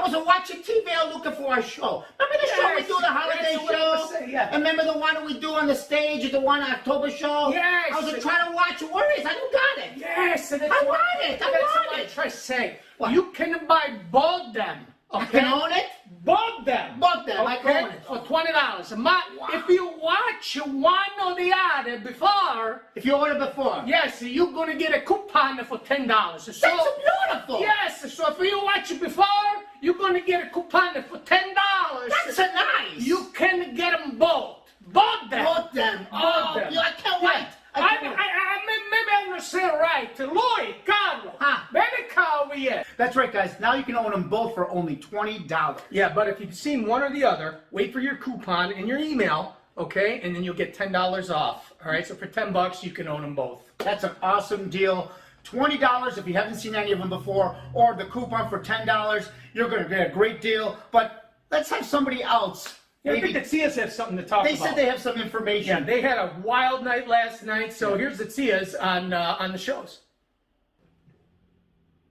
wasn't watching TV. I was looking for our show. Remember the show we do, the holiday show? And remember the one that we do on the stage, the one October show? Yes. I was trying to watch it. Where is it? I don't got it. Yes. I want it. That's what I try to say. You can buy both them. Okay? I can own it? Both them. Both them. I can own it. For $20 a month. Wow. If you watch one or the other before. If you order before. Yes, you're going to get a coupon for $10. So, that's beautiful. Yes, so if you watch it before, you're going to get a coupon for $10. That's nice. You can get them both. Both them. Both them. Both them. I can't wait. Maybe I'm going to say it right. Louis, Carlo. Maybe Carlo, yeah. That's right, guys. Now you can own them both for only $20. Yeah, but if you've seen one or the other, wait for your coupon in your email, okay? And then you'll get $10 off. All right, so for $10, you can own them both. That's an awesome deal. $20 if you haven't seen any of them before, or the coupon for $10. You're going to get a great deal. But let's have somebody else. Yeah, I think the Tias have something to talk about. They said they have some information. Yeah, they had a wild night last night, so here's the Tias on the shows.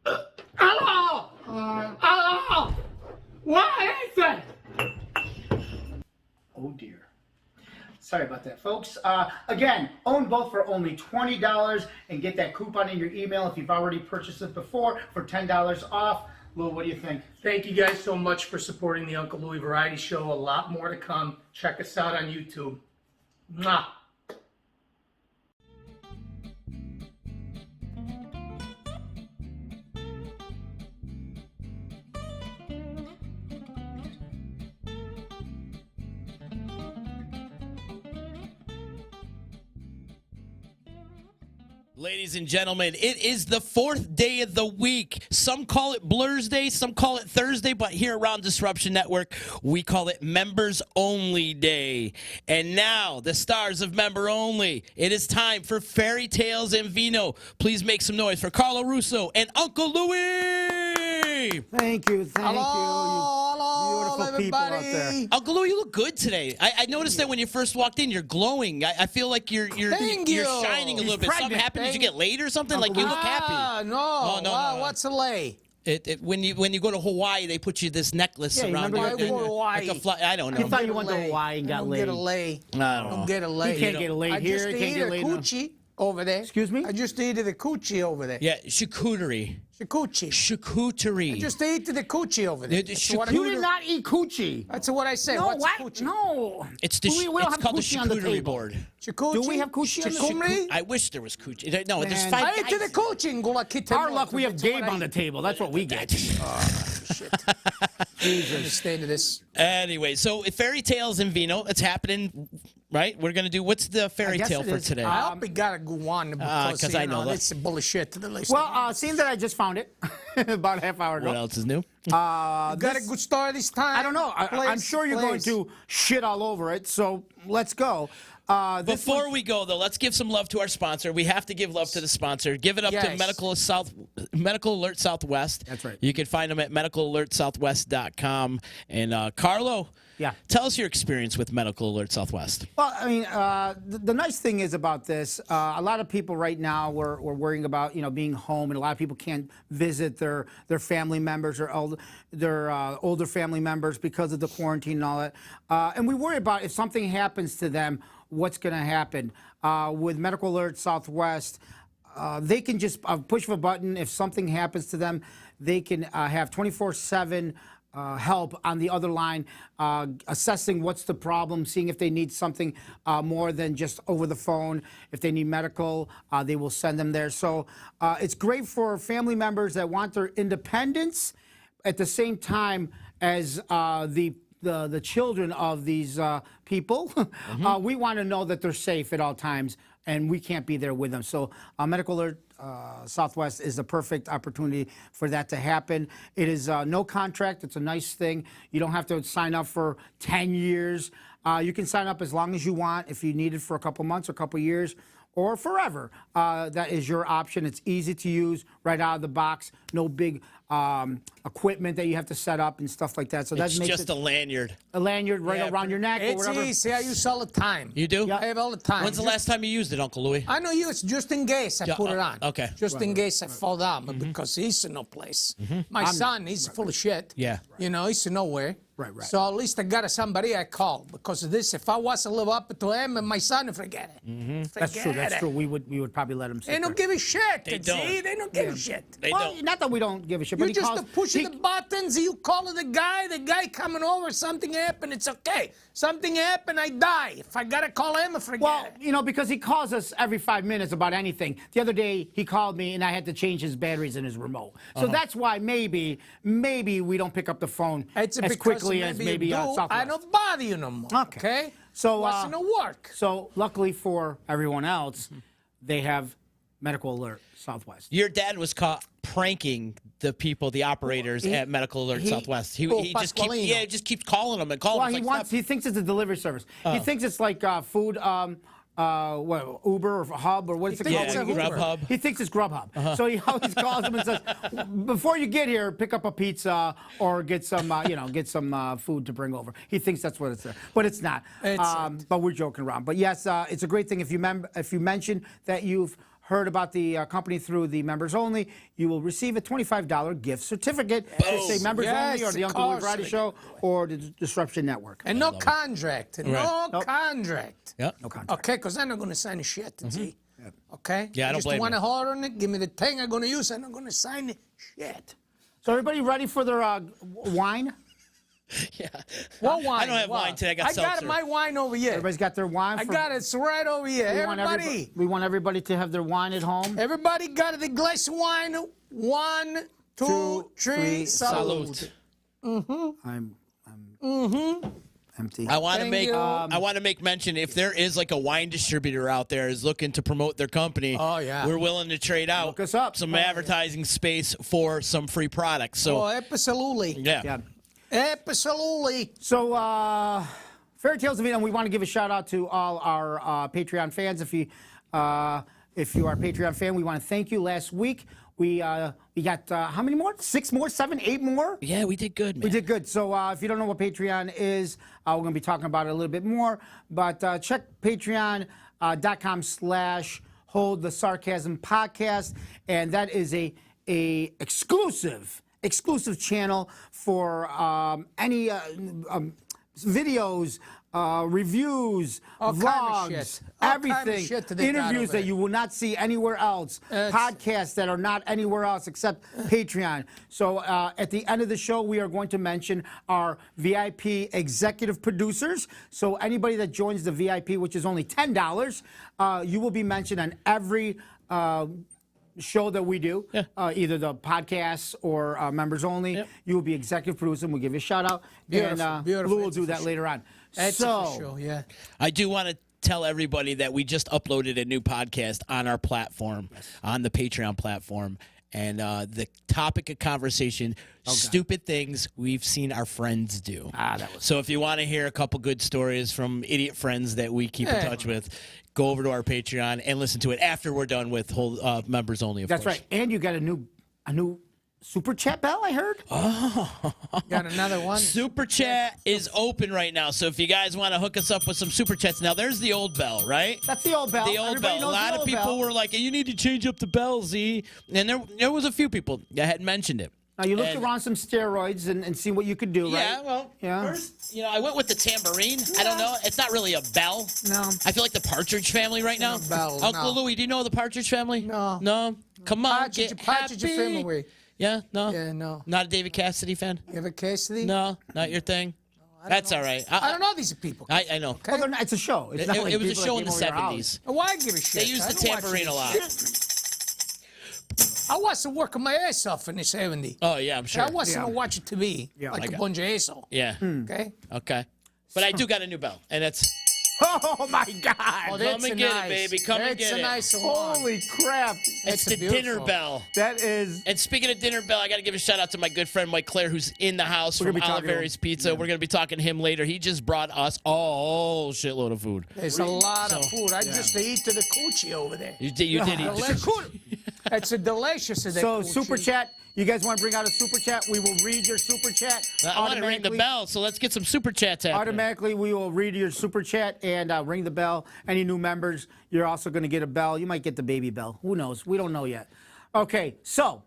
Hello! Hello! What is it? Oh, dear. Sorry about that, folks. Again, own both for only $20 and get that coupon in your email if you've already purchased it before for $10 off. Lou, what do you think? Thank you guys so much for supporting the Uncle Louie Variety Show. A lot more to come. Check us out on YouTube. Mwah. Ladies and gentlemen, it is the fourth day of the week. Some call it Blur's Day, some call it Thursday, but here around Disruption Network, we call it Members Only Day. And now, the stars of Member Only, it is time for Fairy Tales and Vino. Please make some noise for Carlo Russo and Uncle Louie. Thank you, hello, beautiful people out there. Uncle Louie, you look good today. I noticed that when you first walked in, you're glowing. I feel like you're shining a little bit. Something happened. Did you get laid or something? Like you look happy. No. Oh, no. What's a lay? When you go to Hawaii, they put you this necklace around you. I go to Hawaii. I don't know. I thought you went to Hawaii and got laid. Get a lay. I don't get a lay. You can't get laid here. I You just can't get ate a laid coochie over there. Excuse me? I just ate the coochie over there. Yeah, charcuterie. Charcuterie. I just ate the coochie over there. You did not eat coochie. That's what I say. No, What's what? coochie? No. It's we don't have called the coochie on the charcuterie table. board. Charcuterie? Do we have coochie on the table? I wish there was coochie. No, there's Man. five I ate guys. the coochie. Our luck, we have Gabe on the table. That's what we get. Shit. Please understand this. Anyway, so Fairy Tales and Vino, it's happening, right? We're going to do, what's the fairy tale for today? I hope we got to go on because I know that. it's bullshit to the list. Well, seeing that I just found it about a half hour ago. What else is new? got a good story this time? I don't know. I'm sure you're going to shit all over it, so let's go. Before we go, though, let's give some love to our sponsor. We have to give love to the sponsor. Give it up to Medical Alert Southwest. That's right. You can find them at medicalalertsouthwest.com. And Carlo, tell us your experience with Medical Alert Southwest. Well, I mean, the nice thing is about this, a lot of people right now we're worrying about being home, and a lot of people can't visit their family members or older family members because of the quarantine and all that. And we worry about if something happens to them, what's going to happen. With Medical Alert Southwest, they can just push of a button. If something happens to them, they can have 24/7 help on the other line, assessing what's the problem, seeing if they need something more than just over the phone. If they need medical, they will send them there. So it's great for family members that want their independence at the same time as the children of these people. We want to know that they're safe at all times, and we can't be there with them. So Medical Alert Southwest is the perfect opportunity for that to happen. It is no contract. It's a nice thing. You don't have to sign up for 10 years. You can sign up as long as you want. If you need it for a couple months or a couple years, or forever. That is your option. It's easy to use right out of the box. No big equipment that you have to set up and stuff like that. So that It's makes just it a lanyard. a lanyard right around your neck or It's whatever. easy. I use all the time. You do? I have all the time. When's the last time you used it, Uncle Louie? I know you. It's just in case I Yeah, put it on. okay. Just in case I fall down, but because he's in no place. My son, he's full of shit. Yeah. You know, he's nowhere. Right. So at least I got somebody I call because of this. If I was to live up to him and my son, forget it. That's true. That's Forget true. it. We would probably let him sit They don't there. give a shit. They See? don't. They don't give a shit. They Well, don't. not that we don't give a shit, but You he just calls. push he- the buttons, you call the guy coming over, something happened, it's okay. Something happened, I die. If I gotta call him, I forget Well, it. you know, because he calls us every 5 minutes about anything. The other day, he called me, and I had to change his batteries in his remote. So that's why maybe we don't pick up the phone It's as because quickly as maybe maybe you do. Southwest. I don't bother you no more. Okay? So, Wasn't no work. So luckily for everyone else, they have medical alert Southwest. Your dad was caught pranking the people, the operators at Medical Alert Southwest. He just keeps, Pasqualino. he just keeps calling them and calling Well, them. he It's wants. like, He thinks it's a delivery service. He thinks it's like food. What, Uber or Hub or what's it thinks called? it's a yeah, Uber. Grubhub. He thinks it's Grubhub. So he always calls him and says, "Before you get here, pick up a pizza or get some, get some food to bring over." He thinks that's what it's there, but it's not. But we're joking around. But yes, it's a great thing if you mention that you've heard about the company through the members only, you will receive a $25 gift certificate. They say members Yes, only or the of Uncle Louie course. Variety Show or the Disruption Network. And no contract. No Nope. contract. yeah. No contract. Okay, because I'm not going to sign a shit, see? Okay? Yeah, I don't just blame want you. to hold on it, give me the thing I'm going to use, I'm not going to sign it. Shit. So everybody ready for their wine? Yeah. What wine? I don't have What? wine today. I got got seltzer. my wine over here. Everybody's got their wine. I got it. It's right over here. We want everybody to have their wine at home. Everybody got the glass of wine. 1, 2, 3, salute. I'm empty. I want to Thank make you. I want to make mention if there is like a wine distributor out there is looking to promote their company. Oh, yeah. We're willing to trade out Look us up. some advertising space for some free products. So Oh, absolutely. yeah. Yeah. Absolutely. So, Fairy Tales of Eden, we want to give a shout out to all our Patreon fans. If you are a Patreon fan, we want to thank you. Last week, we got how many more? 6 more? 7, 8 more? Yeah, we did good, man. We did good. So if you don't know what Patreon is, we're going to be talking about it a little bit more. But check patreon.com/Hold the Sarcasm Podcast, and that is a exclusive channel for any videos, reviews, All kind of vlogs, shit. All kind of everything, shit that they got interviews over that there. you will not see anywhere else, podcasts that are not anywhere else except Patreon. So at the end of the show, we are going to mention our VIP executive producers. So anybody that joins the VIP, which is only $10, you will be mentioned on every show that we do, either the podcasts or members only. You will be executive producer, and we'll give you a shout out. Beautiful, And beautiful. Lou will do that later on. That's so, for sure, yeah. I do want to tell everybody that we just uploaded a new podcast on our platform, on the Patreon platform. And the topic of conversation, stupid things we've seen our friends do. So if you want to hear a couple good stories from idiot friends that we keep in touch with, go over to our Patreon and listen to it after we're done with members only, of that's course. right. And you got a new super chat bell, I heard. Got another one? Super Chat is open right now. So if you guys want to hook us up with some Super Chats, now there's the old bell, right? That's the old bell. The old Everybody bell. A knows the lot of old people bell. were like, you need to change up the bell, Z. And there was a few people that had mentioned it. Now you looked And- around some steroids and see what you could do, right? Yeah, well, first, I went with the tambourine. I don't know. It's not really a bell. No. I feel like the Partridge Family right now. a bell, Uncle no. Louie, do you know the Partridge Family? No. No? Come on, Partridge get Partridge happy. Family. Yeah, no? Yeah, no. Not a David Cassidy fan? You have a Cassidy? No, not your thing? That's all right. I don't know these people. I know. Well, they're not, it's a show. It's not like It was a people show that in the came over your house. 70s. Why give a shit? They used I the don't watch tambourine a this lot. shit. I was working my ass off in the 70s. Oh, yeah, I'm sure. I wasn't watching TV Yeah. like Okay. a bunch of asshole. Yeah. Okay? Okay. But I do got a new bell, and it's Oh my God! Oh, that's Come and a get it, nice. baby. Come and That's get a it. nice one. Holy crap! It's the beautiful. dinner bell. That is. And speaking of dinner bell, I got to give a shout out to my good friend Mike Claire, who's in the house We're from gonna be talking to Oliveri's him. Pizza. We're going to be talking to him later. He just brought us a whole shitload of food. There's a lot of food. I just ate to the coochie over there. You did eat. Delicious. It's a delicious. So super chat. You guys want to bring out a super chat? We will read your super chat. I want to ring the bell, so let's get some super chats happening. Automatically, we will read your super chat and ring the bell. Any new members, you're also going to get a bell. You might get the baby bell. Who knows? We don't know yet. Okay, so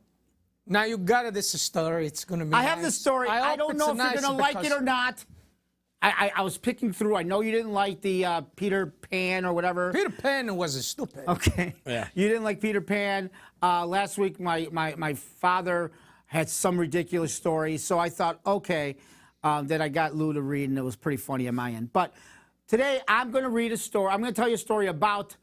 Now you got this story. It's gonna be. I have the story. I hope don't it's know if you're nice going to like it because- or not. I was picking through. I know you didn't like the Peter Pan or whatever. Peter Pan was a stupid. Okay. Yeah. You didn't like Peter Pan. Last week, my father had some ridiculous story, so I thought, okay, that I got Lou to read, and it was pretty funny on my end. But today, I'm going to read a story. I'm going to tell you a story about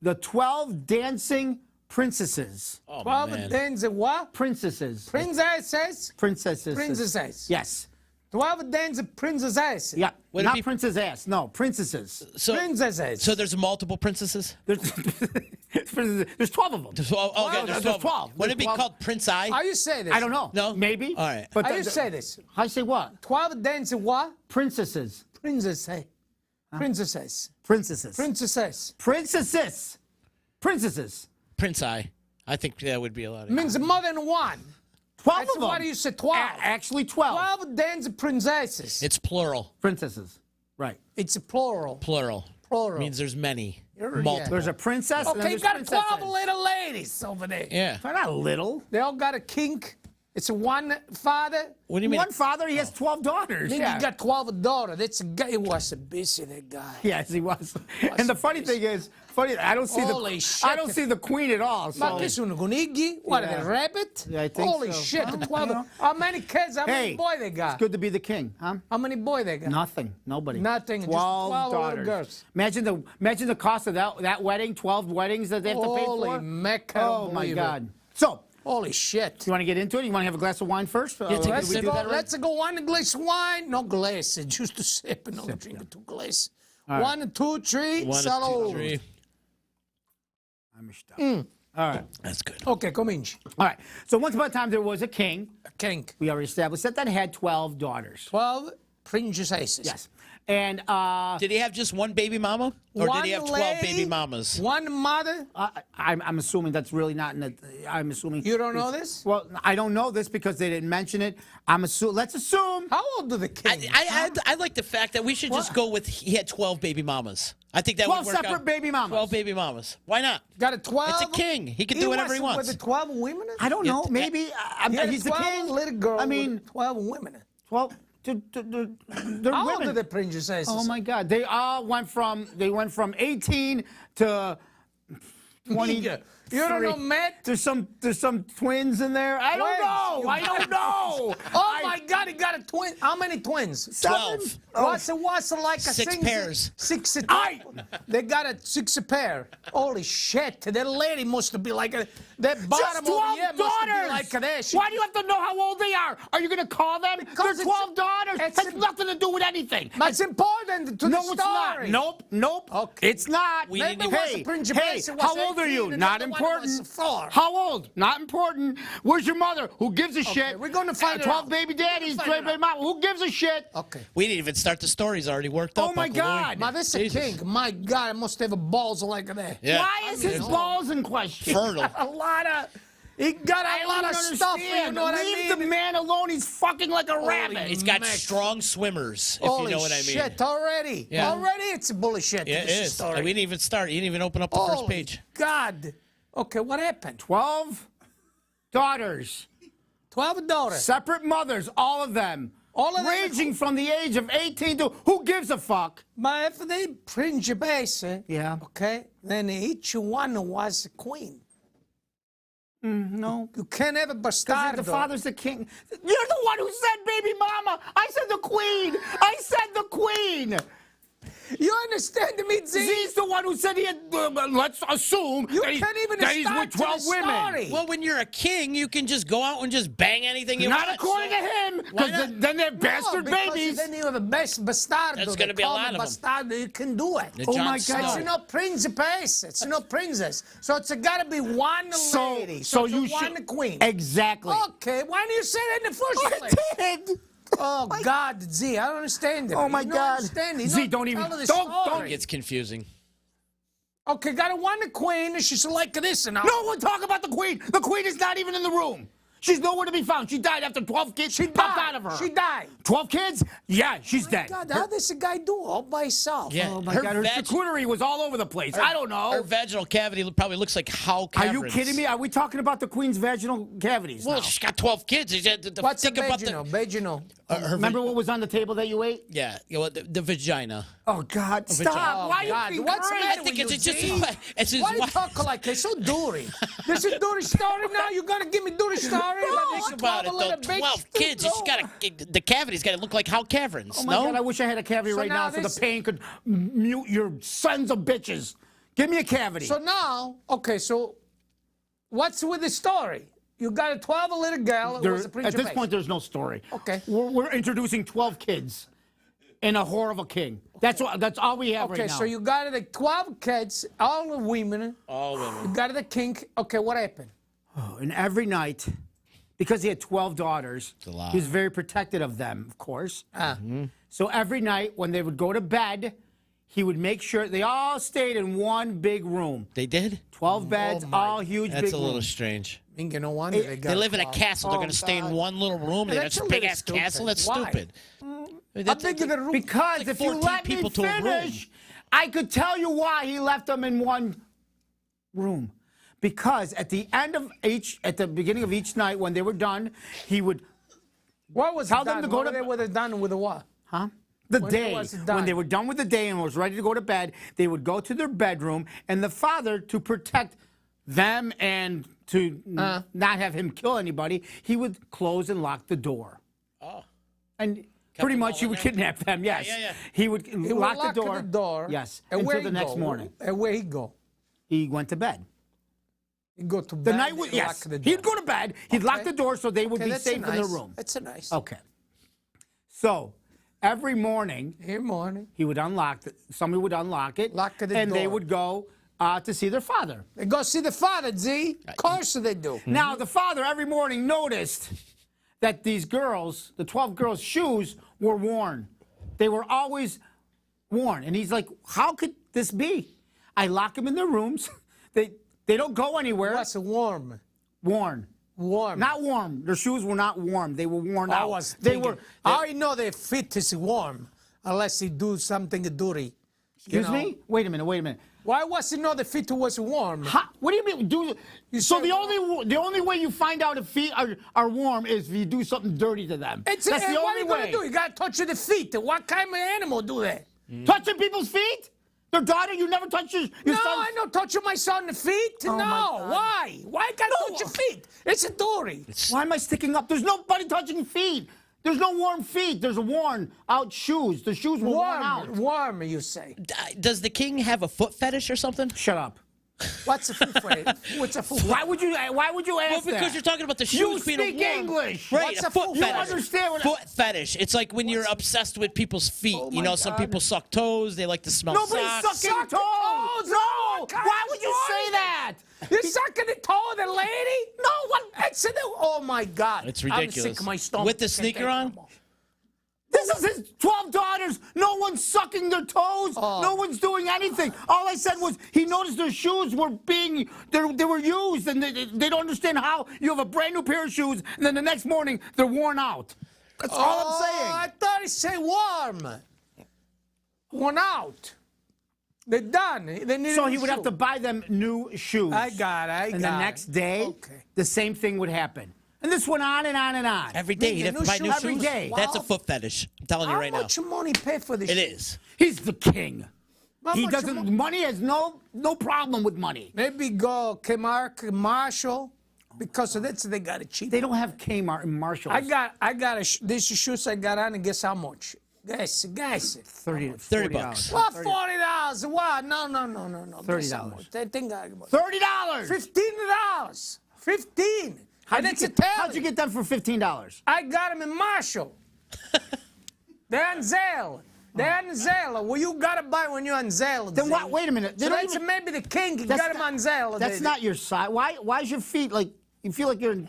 the 12 dancing princesses. Oh, 12 man. dancing what? Princesses. Princesses. Princesses. Princesses. Yes. 12 dancing princesses. Yeah. Would it Not be- princess ass. No, princesses. So, Princesses. so there's multiple princesses? There's 12 of them. Okay, there's there's 12. Would it be There's 12. called Prince I? How you say this? I don't know. No? Maybe. All right. But How you say this? I say what? 12 dancing what? Princesses. Princesses. Princesses. Princesses. Princesses. Princesses. Princesses. Prince I. I think that would be a lot. Means more than one. 12 That's of them. why you say 12. Actually 12. 12 dancing princesses. It's plural. Princesses. Right. It's a plural. Plural. Plural. Means there's many. You're- Multiple. There's a princess and then Okay, you there's got 12 princesses. little ladies over there. Yeah. They're not little. They all got a kink. It's one father. What do you mean? One father, he has 12 daughters. Then Yeah. you got 12 daughters. That's a guy. He was a busy, that guy. Yes, he was. And the funny thing is, I don't see Holy the shit. I don't see the queen at all. Ma So. che sono gunighi? What, Yeah. are they rabbit? Yeah, I think Holy so. shit, Well, 12. you know. How many kids? How many Hey, boys they got? it's good to be the king, huh? How many boys they got? Nothing. Nobody. Nothing, just 12 12 little daughters. girls. Imagine the cost of that wedding. 12 weddings that they have to pay for. Holy Mecca. Oh my believe it. God. So, Holy shit. you want to get into it? You want to have a glass of wine first? take a Let's sip. go, let's go one glass wine. No glass, just a sip. No drink it, 2 glass. 1, 2, 3. 1, Salud. 2, 3. All right. That's good. Ok, cominci. All right. So once upon a time, there was a king. Kink. We already established that had 12 daughters. 12 princesses. Yes. And Did he have just one baby mama? Or One did he have 12 lady, baby mamas? One mother. I'm assuming that's really not in the. I'm assuming. You don't know this? Well, I don't know this because they didn't mention it. Let's assume. How old are the king? I like the fact that we should just go with he had 12 baby mamas. I think that 12 would work separate out. baby mamas. 12 baby mamas. Why not? Got a 12? It's a king. He can do whatever he wasn't wants. With the 12 women? I don't know. Maybe He had he's the 12 king. little girl. I mean, 12 women. 12. They're How old women. are the princesses? Oh my God! They all went from 18 to 20. You don't know, Matt? There's some twins in there. I don't know. I don't know. Oh my God, he got a twin. How many twins? 12. What's like a 6 pairs. 6 Aye. They got a 6 pair. Holy shit! That lady must be like that Just bottom 12 over here must be daughters. like that. Why do you have to know how old they are? Are you going to call them? Because They're 12 daughters. It it's has nothing to do with anything. It's important to No, the it's not. story. Nope. Okay. It's not. We Maybe didn't it was Hey, a Prince of hey, Persia, it was how old are 18, you? and Not the other one was important. 4. How old? Not important. Where's your mother? Who gives a shit? we're gonna find it 12 out. baby daddies, We're 12 gonna find it baby mama. Who gives a shit? Okay. We didn't even start the story. He's already worked up. Oh my Uncle Louie. God. Ma, this is a Jesus. king. My God, I must have a balls like that. Yeah. Why is his balls in question? Fertile. A lot of. He got a lot of stuff. You know what I Leave mean? the man alone. He's fucking like a rabbit. He's got Mac. strong swimmers, if Holy you know what I mean. shit! Already, Yeah. already, it's bullshit. Yeah, it this is. story. We didn't even start. You didn't even open up the first Holy page. God. Okay, what happened? 12 daughters, 12 daughters. separate mothers, all of them. All of them- ranging from the age of 18 to who gives a fuck? But if they principesse, Yeah. okay, then each one was a queen. No. You can't have a Because bastardo. the father's the king. You're the one who said baby mama. I said the queen. I said the queen. You understand me, Z? Z's the one who said he had, let's assume You that, can't even that he's start with to 12 the women. story. Well, when you're a king, you can just go out and just bang anything you Not want. according to him, Why because not? then they're bastard because babies. Then you have a bastardo. There's They gonna be a call lot them of 'em. bastardo. You can do it. The Oh Jon my Snow. God. It's no principess. It's no princess. So it's got to be one lady. So it's you one should queen. Exactly. Okay, why didn't you say that in the first place? I did. Oh God, Z, I don't understand it. Oh my You don't God. understand it. You Z, don't even- tell the don't- story. It's confusing. Okay, got a one queen, and she's like this and all. No one talk about the queen. The queen is not even in the room. She's nowhere to be found. She died after 12 kids She popped died. out of her. She died. 12 kids? Yeah, she's dead. God, how does a guy do all by himself? Yeah. Oh my Her God, her vag- charcuterie was all over the place. I don't know. Her vaginal cavity probably looks like how Are caverns. you kidding me? Are we talking about the queen's vaginal cavities Well, now? she's got 12 kids. What's a Think about vaginal? the, Vaginal. her Remember what was on the table that you ate? Yeah, you know, the vagina. Oh God, stop! Oh, Why God. are you What's the crazy? matter I think with it's you, just Z? it's just Why you talk like this? So dirty. This is dirty story now? You gonna give me dirty story? Think about it though. 12 kids. It's got the cavity's got to look like how caverns. Oh my no. God, I wish I had a cavity So right now now so this- the pain could mute your sons of bitches. Give me a cavity. So now, okay, so what's with the story? You got a 12 little girl. It was a At this point, there's no story. Okay. We're introducing 12 kids in a whore of a king. That's all we have Okay, right now. so you got the 12 kids, all the women. All women. You got the king. Okay, what happened? And every night, because he had 12 daughters, a lot. he was very protective of them, of course. Mm-hmm. So every night when they would go to bed, he would make sure they all stayed in one big room. They did. 12 beds, all huge That's big a little rooms. strange. I mean, no wonder they got They live in a 12. castle. They're Oh, going to stay in God. one little room. They got That's this a big little ass castle. That's stupid. Why? stupid. How big is the room? Because like if you 14 let me people to a room. finish, I could tell you why he left them in one room. Because at the beginning of each night when they were done, he would What was Tell done? them to go What to- they would have done with the what? the When day was it when done? they were done with the day and was ready to go to bed, they would go to their bedroom, and the father, to protect them and to not have him kill anybody, he would close and lock the door. Oh. And pretty them much all he in would there? kidnap them. Yes, yeah, yeah. he would He would lock the door. Yes, And where until the he next go? morning. And where he go? He went to bed. He go to bed. The night was and yes. lock the door. He'd go to bed. He'd lock Okay. the door so they would Okay, be that's safe in their nice. room. That's a nice. Okay. So every morning Here morning. he would unlock it. Somebody would unlock it, Lock the and they door. would go to see their father. They go see the father, Z. Of course they do. Now the father every morning noticed that these girls, the 12 girls' shoes were worn. They were always worn, and he's like, "How could this be? I lock them in their rooms. They don't go anywhere. What's warm? Worn." Warm. Not warm. Their shoes were not warm. They were worn out. I was They thinking, were. I know their feet is warm unless he do something dirty. Excuse me. Wait a minute. Why was he know the feet was warm? What do you mean? So say- the only way you find out if feet are warm is if you do something dirty to them. That's the what only you gonna way. do? You gotta touch the feet. What kind of animal do that? Touching people's feet? Their daughter? You never touch your No, son? I don't touch my son's feet. Oh, my no, God. why? Why I gotta touch your feet? It's a dirty. Why am I sticking up? There's nobody touching feet. There's no warm feet. There's worn out shoes. The shoes were worn out. Warm, you say. Does the king have a foot fetish or something? Shut up. What's a foot fetish? What's a foot fetish? Why would you ask Well, because that? you're talking about the shoes You being speak warm. English. Right, What's a a foot foot- You fetish. understand what Foot fetish. It's like when you're obsessed with people's feet. Oh you my know, some God. people suck toes. They like to smell Nobody's socks. sucking Sucking toes. toes. No. Oh, God, Why would you what say is that? You're sucking the toe of the lady? No, what? It's a, oh my God. It's I'm ridiculous. sick of my stomach. With the I can't sneaker take it on? no more. This is his 12 daughters. No one's sucking their toes. No one's doing anything. All I said was he noticed their shoes were they were used, and they don't understand how you have a brand new pair of shoes, and then the next morning they're worn out. That's all I'm saying. I thought it said warm. Worn out. They're done. They need So a he new would have shoe. to buy them new shoes. I got it. And the next day, Okay. the same thing would happen. And this went on and on and on. Every day he'd have to buy new Every shoes. day. That's a Wow. foot fetish. I'm telling you How right now. much money pay for this? It shit? is. He's the king. How He much doesn't. Money has no problem with money. Maybe go Kmart, Marshall, because of this they got it cheap. They don't have Kmart and Marshalls. I got this shoes I got on, and guess how much? Guys. 30 bucks. What, $40? What? No. $30. They think $30. $15. 15. And it's How'd you get them for $15? I got them in Marshall. They're on sale. Well, you gotta buy when you're on sale. Then what? Wait a minute. So that's maybe the king got them on sale. That's not your size. Why's your feet like? You feel like you're.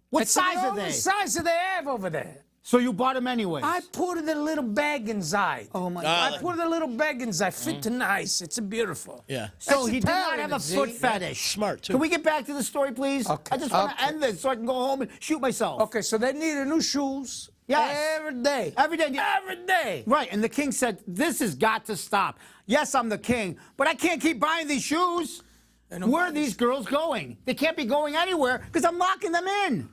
What size are they? What size do they have over there? So you bought them anyways. I put a little bag inside. Oh my God. I put a little bag inside. Fit nice. It's beautiful. Yeah. So That's he did not Italian, have a see? foot fetish. Smart, too. Can we get back to the story, please? Okay. I just want to Okay. end this so I can go home and shoot myself. Okay, so they needed new shoes. Yes. Every day. Every day. Every day. Right, and the king said, "This has got to stop. Yes, I'm the king, but I can't keep buying these shoes. Where are these girls going? They can't be going anywhere because I'm locking them in."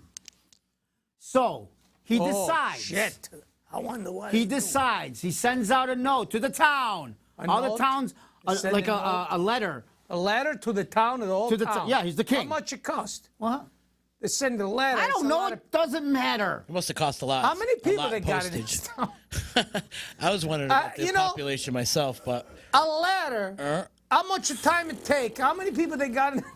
So he decides. Shit. I wonder why. He decides. He sends out a note to the town. All the note? towns, Send like a a letter. A letter to the town of the whole To the town. yeah, he's the king. How much it cost? What? They send a letter. I It's don't a know. lot It doesn't matter. It must have cost a lot. How many A people lot they in got in postage. this town? I was wondering about the you know- population myself, but A letter. How much time it take? How many people they got in the town?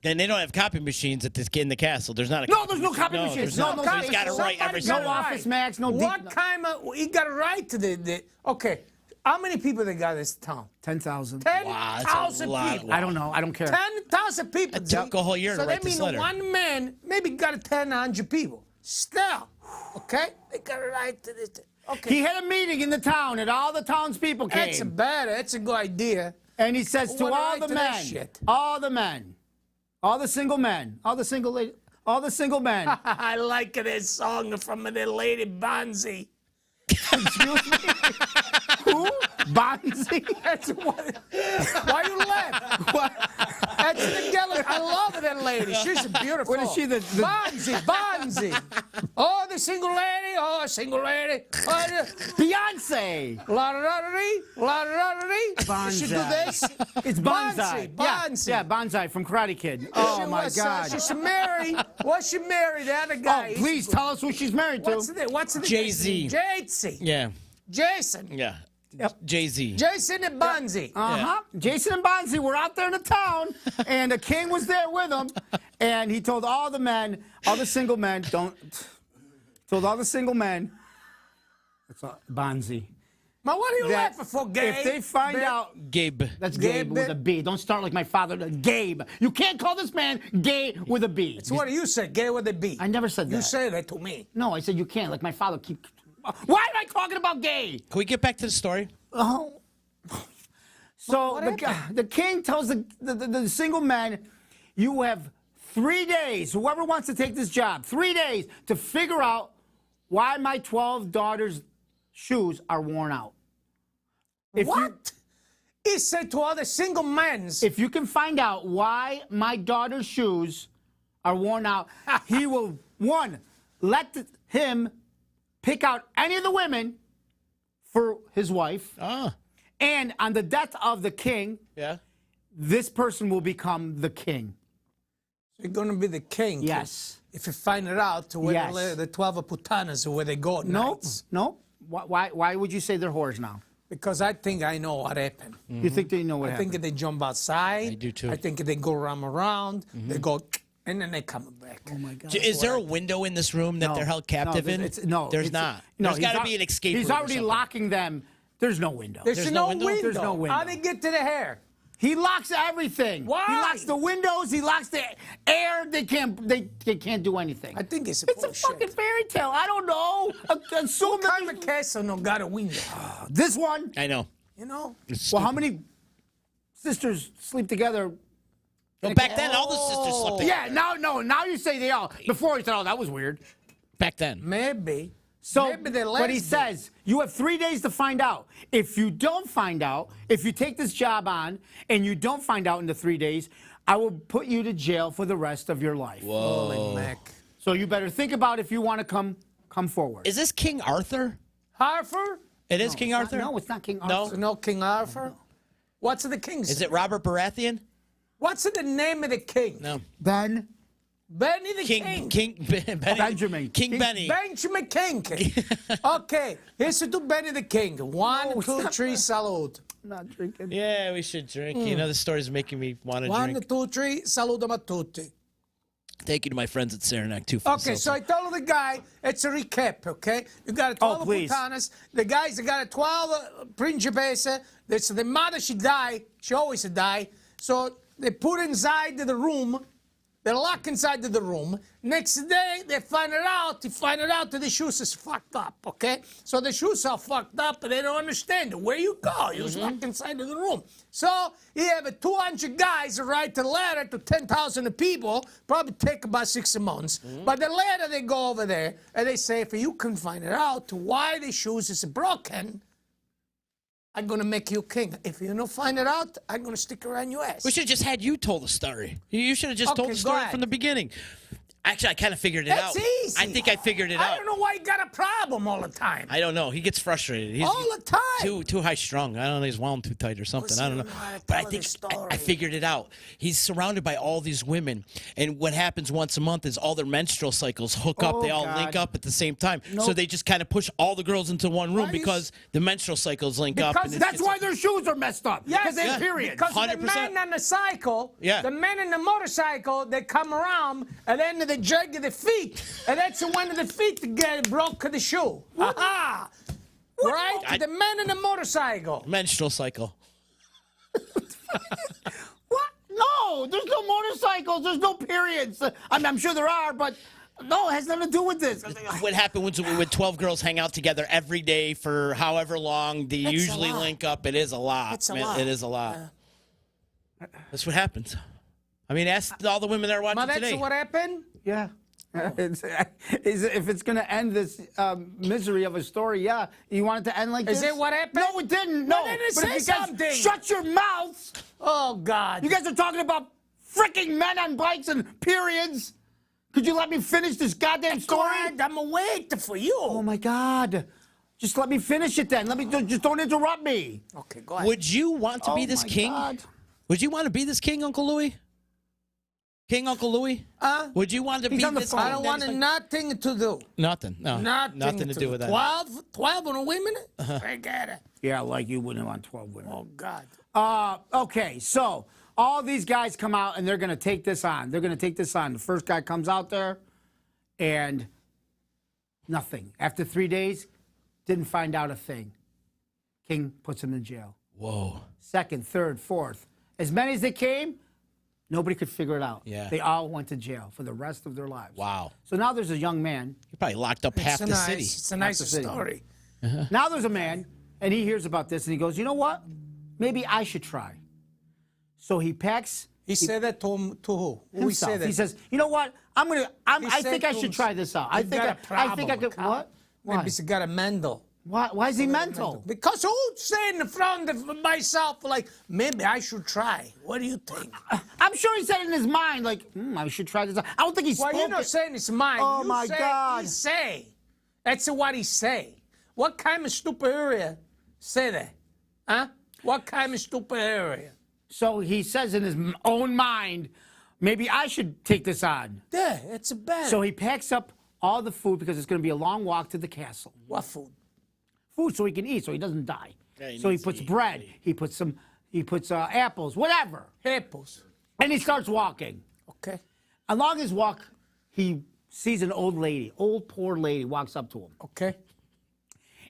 and they don't have copy machines in the castle. There's not a No, there's no copy no, machines. there's No, not. no So copy he's got to machines. write every No single one. Office Max, no What deep- kind of? He got a right to the. Okay, how many people they got in this town? 10,000. 10,000 lot. people. I don't know. I don't care. 10,000 people. It took a whole year so to write that this means letter. one man maybe got 1,000 people. Still, okay, they got a right to this. Okay, He had a meeting in the town, and all the townspeople came. That's a good idea. And he says to What a all right the to that men, shit. all the men, all the single men, all the single ladies, all the single men. I like this song from the lady Bonzi. Excuse me? Who? Bonzi? That's what. Why you laugh? What? That's the girl. I love that lady. She's beautiful. What is she, the- Bonzi. Oh, the single lady. Oh, single lady. Oh, Beyonce. la-da-da-da-dee. She do this. It's Bonsai. Bonzi. Yeah, Bonsai from Karate Kid. Oh, my God. She's married. What's she married? The other Oh, guy. please tell us who she's married to. What's the Jay-Z. Jay-Z. Yeah. Jason. Yeah. Jay-Z. Jason and Bonzi. Uh-huh. Jason and Bonzi were out there in the town, and the king was there with them, and he told all the men, all the single men, told all the single men, that's all, Bonzi. Ma, what are you that laughing for, Gabe? If they find out, Gabe. that's Gabe Gabe, with a B. Don't start like my father. Gabe. You can't call this man gay with a B. So what do you say? Gay with a B. I never said that. You say that to me. No, I said you can't. Like my father keep. Why am I talking about gay? Can we get back to the story? Oh. So What the king tells the single men, you have 3 days, whoever wants to take this job, 3 days to figure out why my 12 daughters' shoes are worn out. What? He said to all the single men. If you can find out why my daughter's shoes are worn out, he will, one, let him pick out any of the women for his wife. Ah. And on the death of the king, Yeah. this person will become the king. You're going to be the king. Yes. If you find it out, where Yes. the 12 putanas, where they go at Nope. nights. Nope. Why would you say they're whores now? Because I think I know what happened. You think they know what I happened? think they jump outside. I do too. I think they go around. They go, and then they come back. Oh my God. Is there a window in this room that No. they're held captive in? No, There's it's- not. No, There's got to he's be an escape He's room or already something. locking them. There's no window. There's no no window? window. There's no window. How they get to the hair? He locks everything. Why? He locks the windows. He locks the air. They can't do anything. I think it's It's a fucking fairy tale. I don't know. Assume that Carmen Castle no got a window. this one. I know. You know? Well, how many sisters sleep together? Well, back then, all the sisters slept together. Yeah, now you say they all. Before you said, oh, that was weird. Back then. Maybe. So, Maybe they're but he lesbian. says you have 3 days to find out. If you don't find out, if you take this job on and you don't find out in the 3 days, I will put you to jail for the rest of your life. Holy Mac. So you better think about if you want to come forward. Is this King Arthur? Arthur? It is King Arthur? No, it's not King No? Arthur. No King Arthur? What's the king's Is it Robert Baratheon? What's the name of the king? No. Ben Benny the King. Benjamin. King Benny. Benjamin King. Okay, here's to Benny the King. One, two, three, salute. I'm not drinking. Yeah, we should drink. You know, the story's making me want to One, drink. 2, 3, saludam a tutti. Thank you to my friends at Saranac, too. For Okay, so I told the guy, it's a recap, okay? You got 12 please. putanas. The guys, they got 12 principesse. That's the mother, she died. She always died. So they put inside the room. They lock inside the room. Next day, they find it out. That the shoes is fucked up, okay? So the shoes are fucked up, and they don't understand where you go. You was locked inside of the room. So you have 200 guys write a letter to 10,000 people. Probably take about 6 months. But the letter, they go over there, and they say, if you can find it out why the shoes is broken, I'm going to make you king. If you don't find it out, I'm going to stick around your ass. We should have just had you told the story. You should have just told the go story ahead. from the beginning. Actually, I kind of figured it out. That's easy. I think I figured it I out. don't know why you got a problem all the time. I don't know. He gets frustrated. He's All the time. Too high strung. I don't know. He's wound too tight or something. I don't know. Listen, I But I tell think the story. I figured it out. He's surrounded by all these women, and what happens once a month is all their menstrual cycles hook up. Oh, They all God. link up at the same time. So Nope. they just kind of push all the girls into one room Why is- because the menstrual cycles link up. Because and That's it's- why their shoes are messed up. Because they have periods. Because the 100%. men on the cycle, Yeah. the men in the motorcycle, they come around and then they drag the feet. And that's when the feet get broke the shoe. Aha! Right? The men in the motorcycle. menstrual cycle. What? No, there's no motorcycles. There's no periods. I'm sure there are, but no, it has nothing to do with this. What happened when 12 girls hang out together every day for however long, they That's a usually lot. link up. It is a lot. That's a Man, lot. It is a lot. That's what happens. I mean, ask all the women that are watching But that's today. what happened? Yeah. If it's going to end this misery of a story, yeah. You want it to end like Is this? it what happened? No, it didn't. Well, No. then it But if say you guys something. shut your mouths. Oh, God. You guys are talking about freaking men on bikes and periods. Could you let me finish this goddamn story? I'm waiting for you. Oh my God. Just let me finish it then. Just don't interrupt me. Okay, go ahead. Would you want to be this my king? God. Would you want to be this king, Uncle Louie? King Uncle Louie? Would you want to He's be on the this phone. king? I don't want nothing to do. Nothing. No. Nothing to do with that. 12 on women? Forget it. Yeah, like you wouldn't want 12 women. Oh, God. Okay, so all these guys come out and they're going to take this on. They're going to take this on. The first guy comes out there and nothing. After 3 days, didn't find out a thing. King puts him in jail. Whoa. Second, third, fourth. As many as they came, nobody could figure it out. Yeah. They all went to jail for the rest of their lives. Wow. So now there's a young man. You probably locked up half the city. It's a nice the city. story. Now there's a man, and he hears about this, and he goes, you know what? Maybe I should try. So he packs He said that to who? Who he himself. said that? He says, you know what? I He think said I to should try this out. I He think got a I think I problem. could. What? Why? Maybe he's got a Mendel. Why is he mental? Because who'd say in front of myself, like, maybe I should try? What do you think? I'm sure he said it in his mind, like, I should try this out. I don't think he Well, spoke you're not it. saying it's mine. Oh, You my say, God. He say. That's what he say. What kind of stupid area say that? Huh? What kind of stupid area? So he says in his own mind, maybe I should take this on. Yeah, it's a bad. So he packs up all the food because it's going to be a long walk to the castle. What food? Food so he can eat, so he doesn't die. Yeah, he So he needs to puts eat, bread. He puts apples, whatever, Apples. and he starts walking. Okay. Along his walk, he sees an old lady, old poor lady, walks up to him, Okay.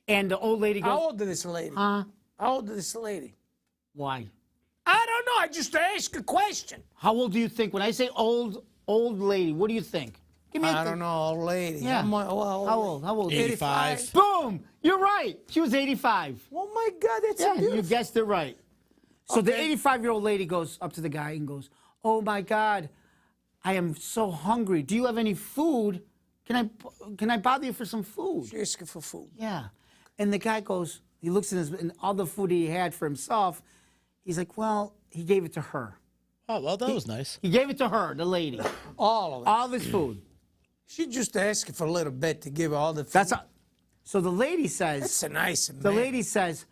and the old lady How goes, old is this lady? "Huh? How old is this lady? Why? I don't know. I just asked a question. How old do you think? When I say old lady, what do you think? Give me a I don't know, old lady. Yeah. How How old? How old? 85. Boom! You're right. She was 85. Oh my God, that's Yeah, a beautiful. you guessed it right. So the Okay. 85-year-old lady goes up to the guy and goes, "Oh my God, I am so hungry. Do you have any food? Can I bother you for some food?" She's asking for food. Yeah. And the guy goes, he looks in all the food he had for himself. He's like, well, he gave it to her. Oh, well, that was nice. He gave it to her, the lady, All of it. all of his food. She just asking for a little bit to give her all the food. That's a, so the lady says, That's a nice man. the lady says,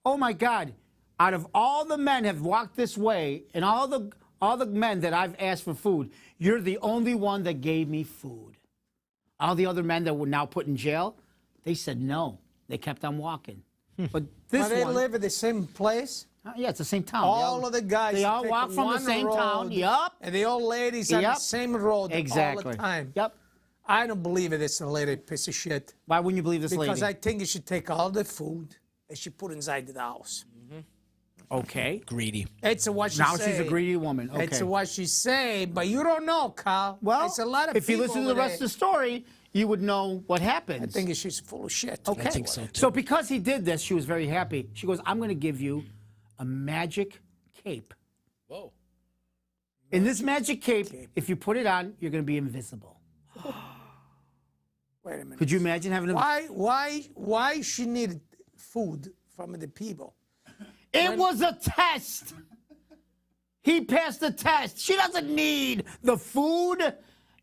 "Oh my God, out of all the men have walked this way, and all the all the men that I've asked for food, you're the only one that gave me food. All the other men that were now put in jail, they said no. They kept on walking. But this They one, live in the same place. yeah, it's the same town. All of the guys. they all take walk from the one same road, town. Yup. And the old ladies on the Yep. same road Exactly. all the time. Yep. I don't believe it. It's a lady piece of shit. Why wouldn't you believe this Because lady? I think you should take all the food and she put inside the house. Okay. Greedy. It's what she Now say. she's a greedy woman. Okay. It's what she say, but you don't know, Carl. well, it's a lot of if you people listen to the over rest of there. the story, you would know what happens. I think she's full of shit. Okay. I think so, too. So because he did this, she was very happy. She goes, I'm going to give you a magic cape. Whoa. In this magic cape, if you put it on, you're going to be invisible. Wait a minute. Could you imagine having a... Why she needed food from the people? It was a test. He passed the test. She doesn't need the food.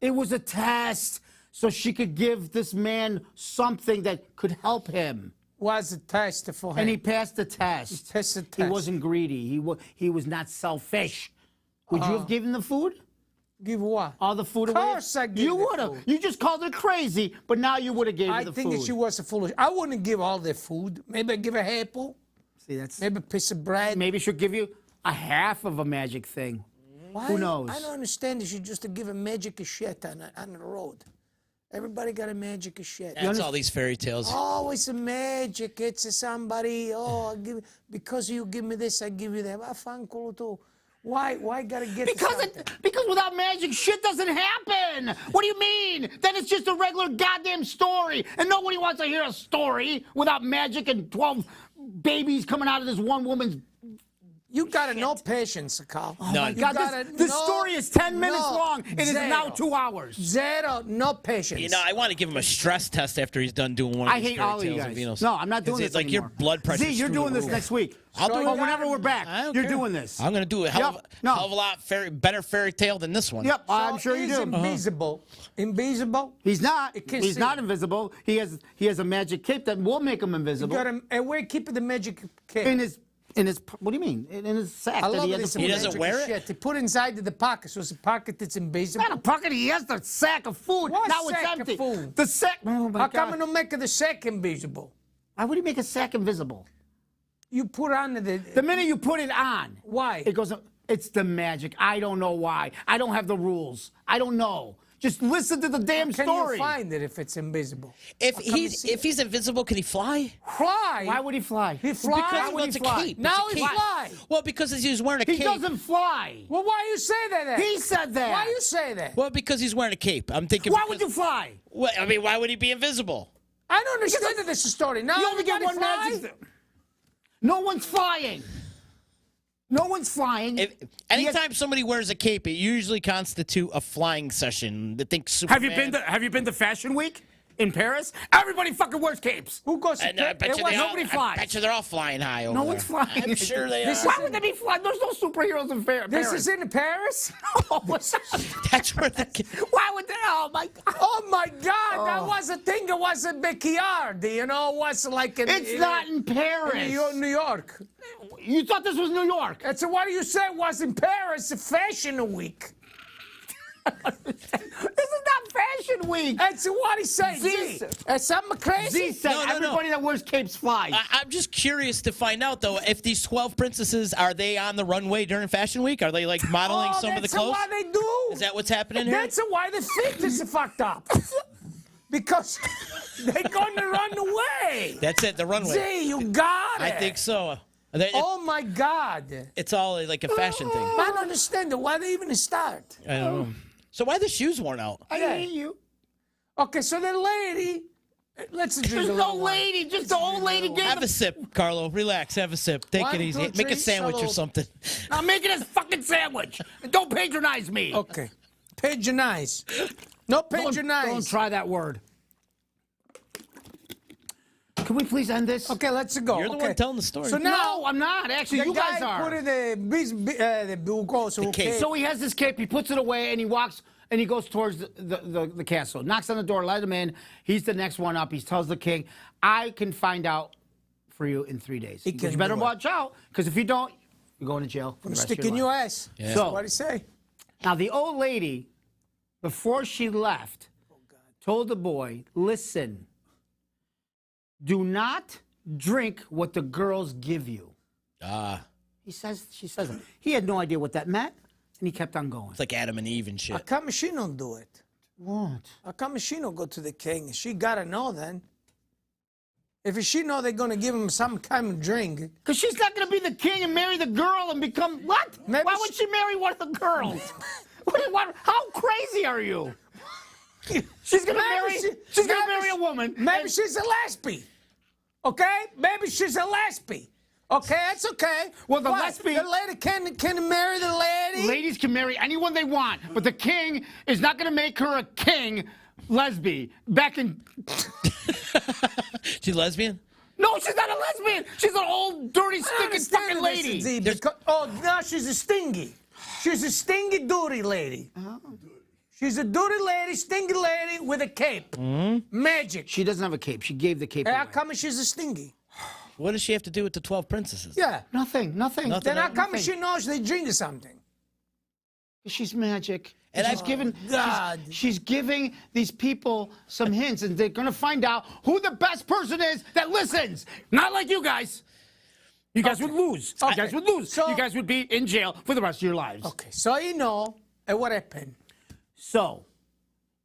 It was a test so she could give this man something that could help him. Was a test for him. And he passed the test. He passed the He test. wasn't greedy. He was not selfish. Would you have given the food? Give what? All the food Of away? course I give You the would have. food. You just called her crazy, but now you would have gave her I the think food. she was a foolish. I wouldn't give all the food. Maybe I give a apple. See, that's... Maybe a piece of bread. Maybe she'll give you a half of a magic thing. Why? Who knows? I don't understand. You should just give a magic of shit on the road. Everybody got a magic of shit. That's all these fairy tales. Oh, it's a magic. It's a somebody. Oh, I give because you give me this, I give you that. I find cool too. Why gotta get something? Because without magic, shit doesn't happen. What do you mean? Then it's just a regular goddamn story, and nobody wants to hear a story without magic and 12 babies coming out of this one woman's. You gotta no patience, Carl. None. You God, gotta this no- story is 10 minutes no, long. It is zero. now 2 hours. Zero, no patience. You know, I want to give him a stress test after he's done doing one of I these hate fairy all of you tales guys. and Vino's. No, I'm not doing 'Cause this it's like anymore. your blood pressure. Z, you're doing this next week. I'll do Or it. whenever we're back. I don't You're care. doing this. I'm going to do a hell of a lot better fairy tale than this one. Yep, I'm sure you he's do. invisible. Invisible. He's not. It can't He's see. not invisible. He has a magic cape that will make him You invisible. got him. And where keep the magic cape? In his. What do you mean? In his sack I that love he this. has. He doesn't magic wear of it? Shit. They put inside the pocket, so it's a pocket that's invisible. Not a pocket. He has the sack of food. What now it's sack of empty. food? The sack. Oh my How God. come I don't make the sack invisible? Why would he make a sack invisible? You put on The minute you put it on, Why? it goes. It's the magic. I don't know why. I don't have the rules. I don't know. Just listen to the damn Can story. you find it if it's invisible? If How come you he's see if he's invisible, can he fly? Fly. Why would he fly? He fly? Why Because would it's he a fly? cape. Now It's a he cape. fly. Well, because he was wearing a He cape. doesn't fly. Well, why you say that? Then? He said that. Why you say that? Well, because he's wearing a cape. I'm thinking. Why would because- you fly? Well, I mean, why would he be invisible? I don't understand this story. Now You only get everybody one fly? magic. No one's flying. No one's flying. Anytime somebody wears a cape, it usually constitutes a flying session. They think Have Superman. you been to Fashion Week in Paris? Everybody fucking wears capes. Who goes to And I bet it you was they all, nobody I flies. bet you they're all flying high over No there. one's flying. I'm sure they are. Why would they be flying? There's no superheroes in Paris. This is in Paris? Oh, what's up? That's where the. Why would they? Oh my God! Oh my God, that was a thing. It was a backyard, you know, it was like in It's not in Paris. New York. You thought this was New York? That's what you said was in Paris, Fashion Week. This is not Fashion Week. That's what he said. Z- Something crazy. Z said No. everybody that wears capes flies. I'm just curious to find out though if these 12 princesses are they on the runway during Fashion Week? Are they like modeling Oh, some of the that's clothes? what they do. Is that what's happening here? That's why the feet is fucked up. Because they're going to run away. That's it. The runway. Z, you got it. I think so. Oh my God. It's all like a fashion thing. I don't understand why they even start. I don't know. So why the shoes worn out? I hate you. Okay, so the lady, let's drink There's a no little wine. lady. Just the old lady gave Have him. a sip, Carlo. Relax. Have a sip. Take 1, it easy. 2, Make a 3, sandwich or salud. something. I'm making this fucking sandwich. And don't patronize me. Okay. Patronize. No patronize. Don't try that word. Can we please end this? Okay, let's go. You're the okay. one telling the story. So now, No, I'm not. Actually, the you guy guys are. put in the bucos, okay. So he has this cape. He puts it away and he walks and he goes towards the castle. Knocks on the door, let him in. He's the next one up. He tells the king, "I can find out for you in 3 days. He He goes, can you better do it. watch out because if you don't, You're going to jail for the rest of Stick your in your life. ass. Yeah. That's So- what he say. Now, the old lady, before she left, told the boy, listen, do not drink what the girls give you. She says it. He had no idea what that meant, and he kept on going. It's like Adam and Eve and How shit. come she don't do it? What? How come she don't go to the king? She gotta know then. If she know they're gonna give him some kind of drink, Because she's not going to be the king and marry the girl and become what? Maybe Why would she marry one of the girls? How crazy are you? She's going to marry. She's going to marry a woman. maybe and- she's a lesbian. Okay? Maybe she's a lesbian. Okay, that's okay. Well, the What? lesbian- The lady can marry the lady. Ladies can marry anyone they want, but the king is not going to make her a king lesbian. Back in. She's lesbian? No, she's not a lesbian. She's an old, dirty, I stinking understand fucking this, lady. Z, because, now she's a stingy. She's a stingy, dirty lady. She's a dirty lady, stingy lady with a cape. Magic. She doesn't have a cape. She gave the cape How away. come she's a stingy? What does she have to do with the 12 princesses? Yeah. Nothing. Then how come Nothing. she knows they drink something? She's magic. And she's giving. God. She's giving these people some hints, and they're gonna find out who the best person is that listens. Not like you guys. You guys would lose. You guys would lose. So- You guys would be in jail for the rest of your lives. Okay, so you know, and what happened? So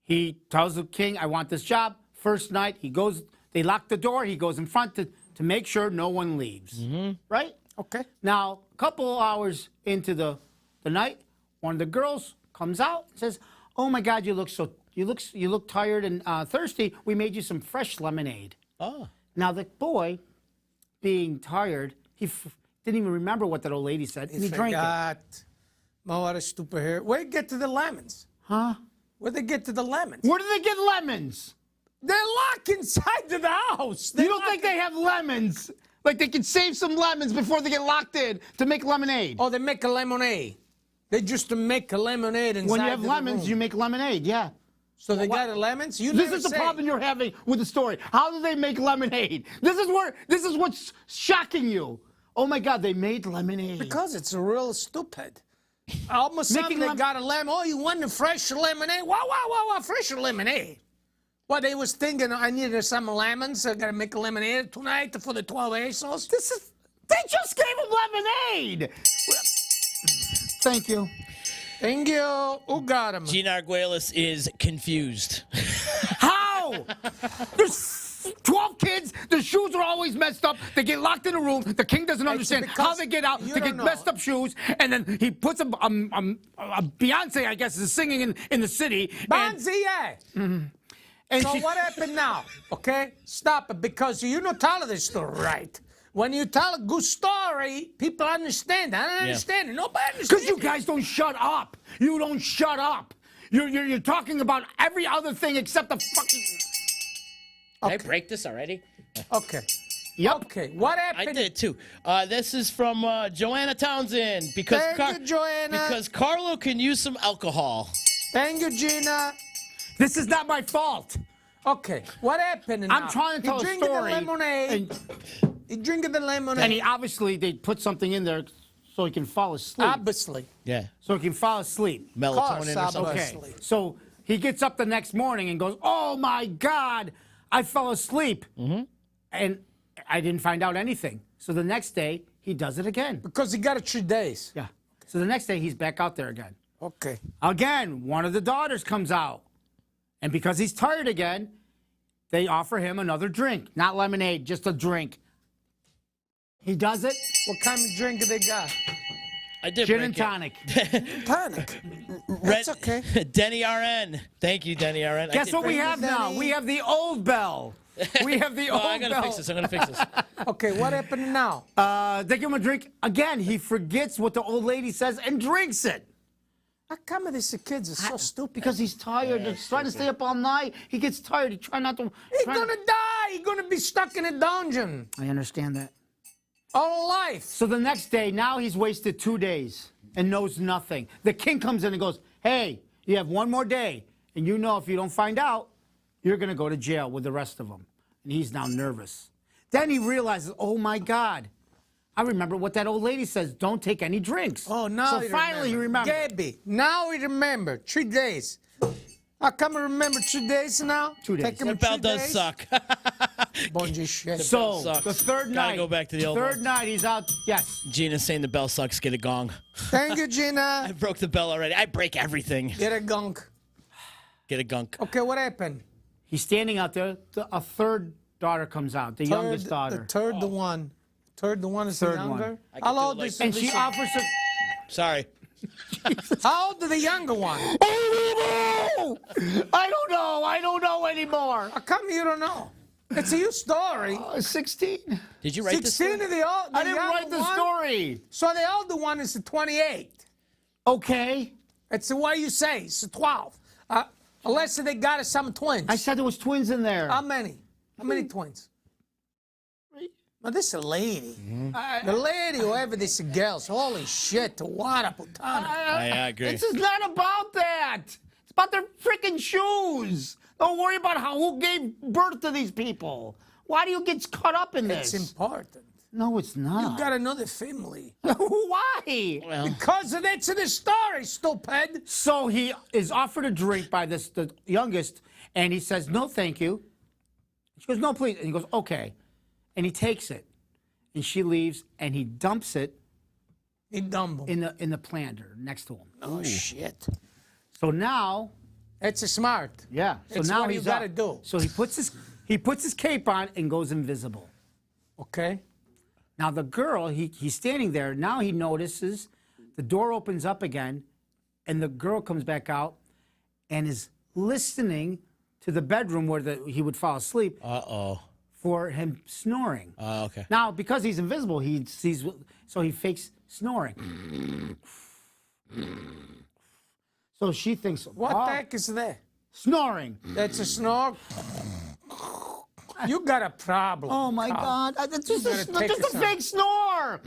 he tells the king, "I want this job." First night, he goes. They lock the door. He goes in front to make sure no one leaves. Right. Okay. Now, a couple hours into the night, one of the girls comes out and says, "Oh my God, you look tired and thirsty. We made you some fresh lemonade." Oh. Now the boy, being tired, didn't even remember what that old lady said, and he drank it. Forgot. Oh, what a stupid hair. Where'd they get to the lemons? Huh? Where'd they get to the lemons? Where do they get lemons? They're locked inside of the house. You don't think they have lemons? Like they can save some lemons before they get locked in to make lemonade. Oh, they make a lemonade. They just make a lemonade inside When you have the lemons, room. you make lemonade. Yeah. So they got lemons? You This never is the say. problem you're having with the story. How do they make lemonade? This is what's shocking you. Oh my God, they made lemonade. Because it's real stupid. Almost Making something they got a lemon. Oh, you want a fresh lemonade? Wow, fresh lemonade. Well, they was thinking I needed some lemons. I gotta make a lemonade tonight for the 12 ASOS. They just gave him lemonade. Thank you. Thank you. Who got him? Gina Arguelles is confused. How? There's 12 kids. Their shoes are always messed up. They get locked in a room. The king doesn't understand because how they get out. you They don't get know. messed up shoes, and then he puts a Beyonce, I guess, is singing in the city. Bonzi, yeah. And So she- what happened now? Okay, stop it because you don't tell the story right. When you tell a good story, people understand. I don't understand it. Nobody understands. Because you guys don't shut up. You don't shut up. You're talking about every other thing except the fucking. Did I break this already? Okay. Yep. Okay. What I happened? did too. This is from Joanna Townsend because Thank you, Joanna. because Carlo can use some alcohol. Thank you, Gina. This is not my fault. Okay. What happened? I'm now? trying to tell he a drinking story. The lemonade. He drinking the lemonade. And he obviously they put something in there so he can fall asleep. Obviously. Yeah. So he can fall asleep. Melatonin or Course, something. Okay. Obviously. So he gets up the next morning and goes, "Oh my God, I fell asleep," and I didn't find out anything. So the next day he does it again. Because he got it 3 days. Yeah. So the next day he's back out there again. Okay. Again, one of the daughters comes out, and because he's tired again, they offer him another drink, not lemonade, just a drink. He does it. What kind of drink they got? I did Gin break and it. tonic. Tonic. Red- That's okay. Denny RN. Thank you, Denny RN. I Guess did what we break it. have now? We have the old bell. We have the Oh, old I gotta bell. fix this. I'm gonna fix this. Okay, what happened now? They give him a drink. Again, he forgets what the old lady says and drinks it. How come these kids are so stupid? Because he's tired. He's trying to stay up all night. He gets tired. He try not to. He's try not- gonna die. He's gonna be stuck in a dungeon I understand that. all life. So the next day, now he's wasted 2 days and knows nothing. The king comes in and goes, "Hey, you have one more day, and you know if you don't find out, you're gonna go to jail with the rest of them." And he's now nervous. Then he realizes, "Oh my God, I remember what that old lady says. Don't take any drinks. Oh, now So finally he remembered. Gabby, now he remembered. 3 days. How come I remember 2 days now? 2 days. Take him That bell 3 does days? suck. Bunch of shit. So sucks. the third Gotta night. go back to the old third one. night he's out. Yes. Gina's saying the bell sucks. Get a gong. Thank you, Gina. I broke the bell already. I break everything. Get a gunk. Get a gunk. Okay, what happened? He's standing out there. A third daughter comes out. The youngest daughter. The third, the one. Third, the one is the Third one. younger. I How could do old it is and she offers her. Sorry. How old is the younger one? I don't know. I don't know anymore. How come you don't know? It's a you story. 16. Did you write this? 16 of the old. I didn't write the story. So the older one is the 28. Okay. It's the way you say. It's the 12. Unless they got some twins. I said there was twins in there. How many? How many twins? Now, this is a lady. The lady, whoever this girls, holy shit, what a putana. I agree. This is not about that. It's about their freaking shoes. Don't worry about who gave birth to these people. Why do you get caught up in this? It's important. No, it's not. You got another family. Why? Well, Because that's in the story, stupid. So he is offered a drink by the youngest, and he says, no, thank you. She goes, no, please. And he goes, okay. And he takes it. And she leaves, and he dumps it He dumb. in the planter next to him. Oh, shit. So now, That's a smart. yeah. So It's now what he's you gotta up. do. So he puts his cape on and goes invisible. Okay. Now the girl, he's standing there. Now he notices the door opens up again, and the girl comes back out and is listening to the bedroom where he would fall asleep uh-oh. for him snoring. Okay. Now, because he's invisible, he sees, so he fakes snoring. So she thinks, What oh, the heck is that? snoring. That's a snore. You got a problem. Oh my Carl. God! That's just gotta take just a some. fake snore.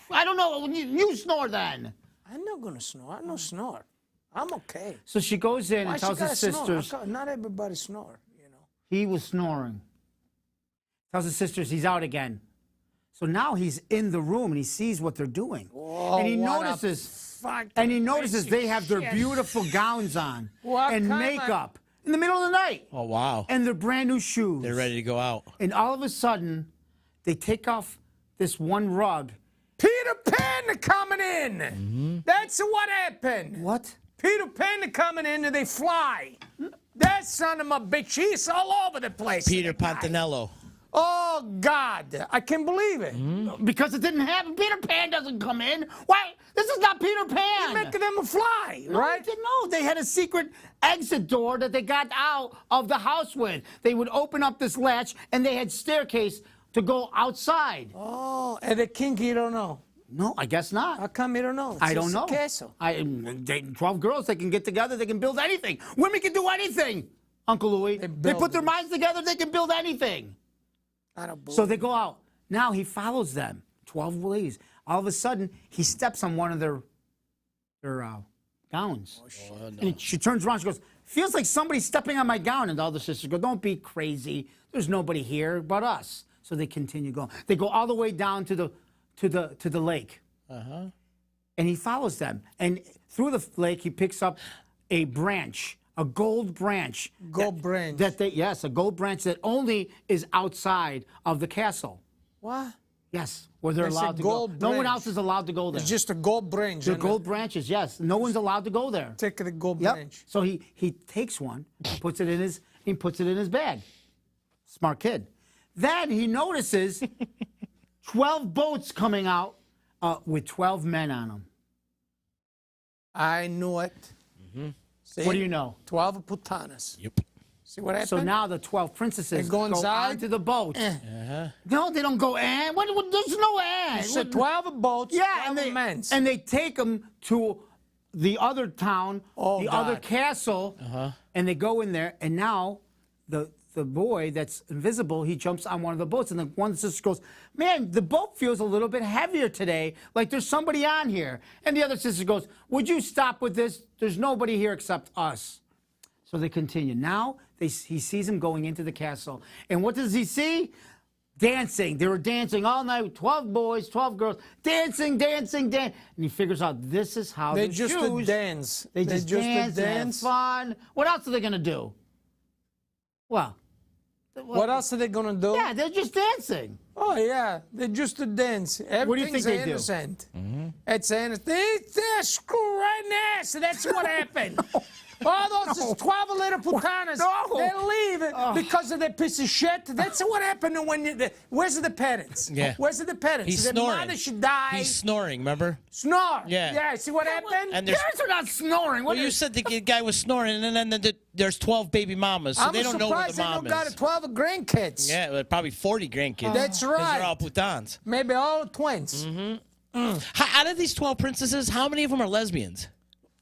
I don't know. You snore then. I'm not gonna snore. I don't snore. I'm okay. So she goes in Why and she tells gotta his snore? sisters Not everybody snore, you know. he was snoring. Tells his sisters he's out again. So now he's in the room and he sees what they're doing, and he what a notices. fucking And he notices piece they of have their shit. beautiful gowns on What and kind of- makeup in the middle of the night, Oh, wow. and their brand new shoes. They're ready to go out. And all of a sudden, they take off this one rug. Peter Pan coming in. That's what happened. What? Peter Pan coming in and they fly. That son of a bitch, he's all over the place. Peter Pantanello. Oh, God. I can't believe it. Because it didn't happen. Peter Pan doesn't come in. Why? This is not Peter Pan. Making them fly, No, right? No, they had a secret exit door that they got out of the house with. They would open up this latch, and they had staircase to go outside. Oh, and the king, you don't know. No, I guess not. How come you don't know? It's I don't just know. a castle. 12 girls, they can get together, they can build anything. Women can do anything, Uncle Louie. They build put their it. minds together, they can build anything. I don't believe So they go out. Now he follows them, 12 ladies. All of a sudden, he steps on one of their gowns. And she turns around, she goes, feels like somebody's stepping on my gown. And the other sisters go, don't be crazy. There's nobody here but us. So they continue going. They go all the way down to the lake. And he follows them. And through the lake, he picks up a branch, a gold branch. Gold branch. Yes, a gold branch that only is outside of the castle. What? Yes, where they're It's a allowed to go. gold No one branch. else is allowed to go there. It's just a gold branch. The and gold branches, yes. No one's allowed to go there. Take the gold Yep. branch. So he takes one, puts it in his bag. Smart kid. Then he notices 12 boats coming out with 12 men on them. I knew it. See? What do you know? 12 putanas. Yep. See what happened? So now the 12 princesses They go inside? onto the boat. No, they don't go in. There's no in. So 12 boats, Yeah, 12 men. and they take them to the other town, Oh, the other God. castle, and they go in there. And now the boy that's invisible, he jumps on one of the boats, and the one sister goes, "Man, the boat feels a little bit heavier today. Like there's somebody on here." And the other sister goes, "Would you stop with this? There's nobody here except us." So they continue. Now he sees him going into the castle, and what does he see? dancing. They were dancing all night. 12 boys, 12 girls, dancing. And he figures out this is how They the just shoes. dance. They just dance and have fun. What else are they gonna do? Well, What else are they gonna do? yeah, they're just dancing. Oh yeah, they just a dance. Everything's What do you think they do? innocent. It's innocent. They're screw right now. So that's what happened. All those 12 little putanas, No. they leave because of that piece of shit. That's what happened when you. Where's the parents? Yeah. Where's the parents? He's the snoring. mother should die. He's snoring, remember? Snore. Yeah. Yeah. See what happened? And there's, Parents are not snoring. What well, you is- said the guy was snoring, and then there's 12 baby mamas, so I'm they don't know where the surprised they mom don't got is. 12 grandkids. Yeah, well, probably 40 grandkids. That's 'Cause right. they're all putans. Maybe all twins. Out of these 12 princesses, how many of them are lesbians?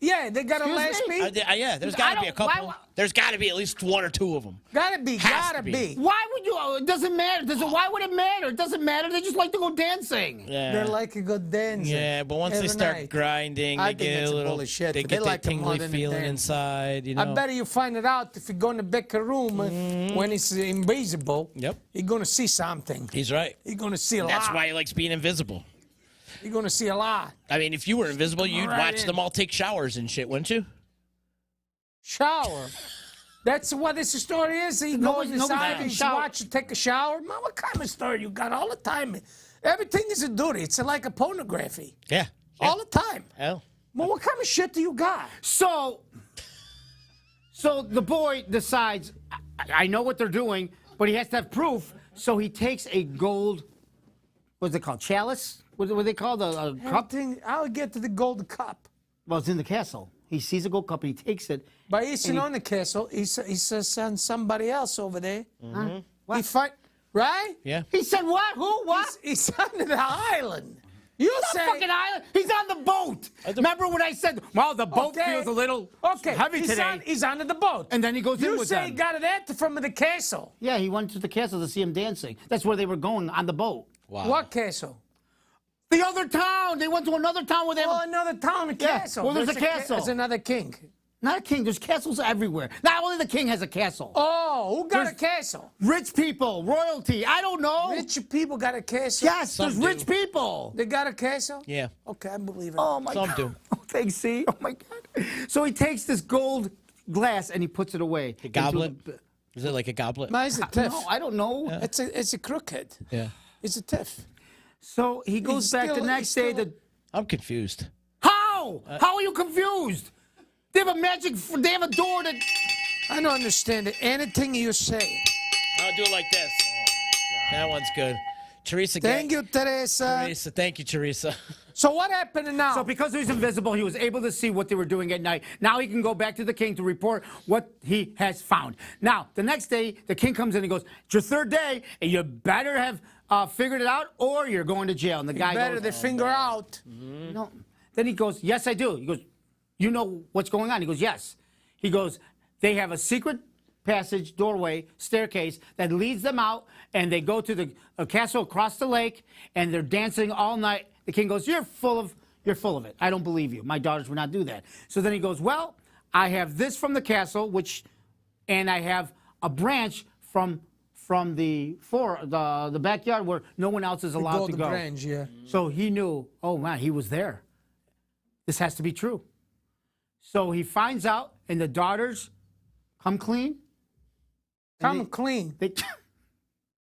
Yeah, they got a Excuse me? lesbian. Yeah, there's I got to be a don't- why- couple. There's got to be at least one or two of them. Gotta be. Has to Gotta be. be. Why would you? It doesn't matter. Why would it matter? It doesn't matter. They just like to go dancing. Yeah. They like a good dancing. Yeah, but once they every start night. grinding, I they think get that's a little. bullshit. They They get like that it more tingly than the feeling dance. inside. You know. I bet you find it out if you go in the back room when it's invisible. Yep. You're gonna see something. He's right. You're gonna see a That's lot. why he likes being invisible. You're gonna see a lot. I mean, if you were invisible, you'd Right watch in. them all take showers and shit, wouldn't you? Shower. That's what this story is. You go Nobody- inside nobody and can you shower. watch you take a shower. Man, what kind of story you got all the time? Everything is a duty. It's like a pornography. Yeah. All the time. Hell. Well, what kind of shit do you got? So the boy decides, I know what they're doing, but he has to have proof. So he takes a gold, what's it called? Chalice? What are they called? A cup? Everything. I'll get to the gold cup. Well, it's in the castle. He sees a gold cup and he takes it. By eating on the castle, he says somebody else over there. He fight, right? Yeah. He said what? Who? What? He's on the island. You Not say fucking island. He's on the boat. Remember when I said, well, the boat Okay. feels a little okay. heavy today. He's under the boat. And then he goes in you with say them. he got that from the castle. Yeah, he went to the castle to see him dancing. That's where they were going on the boat. Wow. What castle? The other town. They went to another town where they Oh, have another town, a Yeah. castle. Well, there's a castle. There's another king. not a king. There's castles everywhere. Not only the king has a castle. Oh, who got There's- a castle? Rich people, royalty. I don't know. Rich people got a castle. Yes, Some there's rich do. people. They got a castle? Yeah. Okay, I believe it. Oh my Some god. do. Oh, thanks. See. Oh my god. So he takes this gold glass and he puts it away. A goblet? Is it like a goblet? Man, it's a tiff. No, I don't know. It's a crooked. Yeah. It's a tiff. So he goes He's back still- the next day. he's I'm confused. How? How are you confused? They have a magic. They have a door that. I don't understand it. Anything you say. I'll do it like this. That one's good. Teresa, Thank you, Teresa. Teresa, thank you, Teresa. So what happened now? So because he's invisible, he was able to see what they were doing at night. Now he can go back to the king to report what he has found. Now, the next day, the king comes in and goes, it's your third day, and you better have figured it out or you're going to jail. And the guy better goes, the finger out. no. Then he goes, yes, I do. He goes, you know what's going on? He goes, yes. He goes, they have a secret passage, doorway, staircase that leads them out, and they go to the castle across the lake, and they're dancing all night. The king goes, you're full of it. I don't believe you. My daughters would not do that. So then he goes, well, I have this from the castle, and I have a branch from the backyard where no one else is allowed to Gold go. branch, yeah. So he knew, oh man, he was there. This has to be true. So he finds out, and the daughters come clean. Come clean. They, Of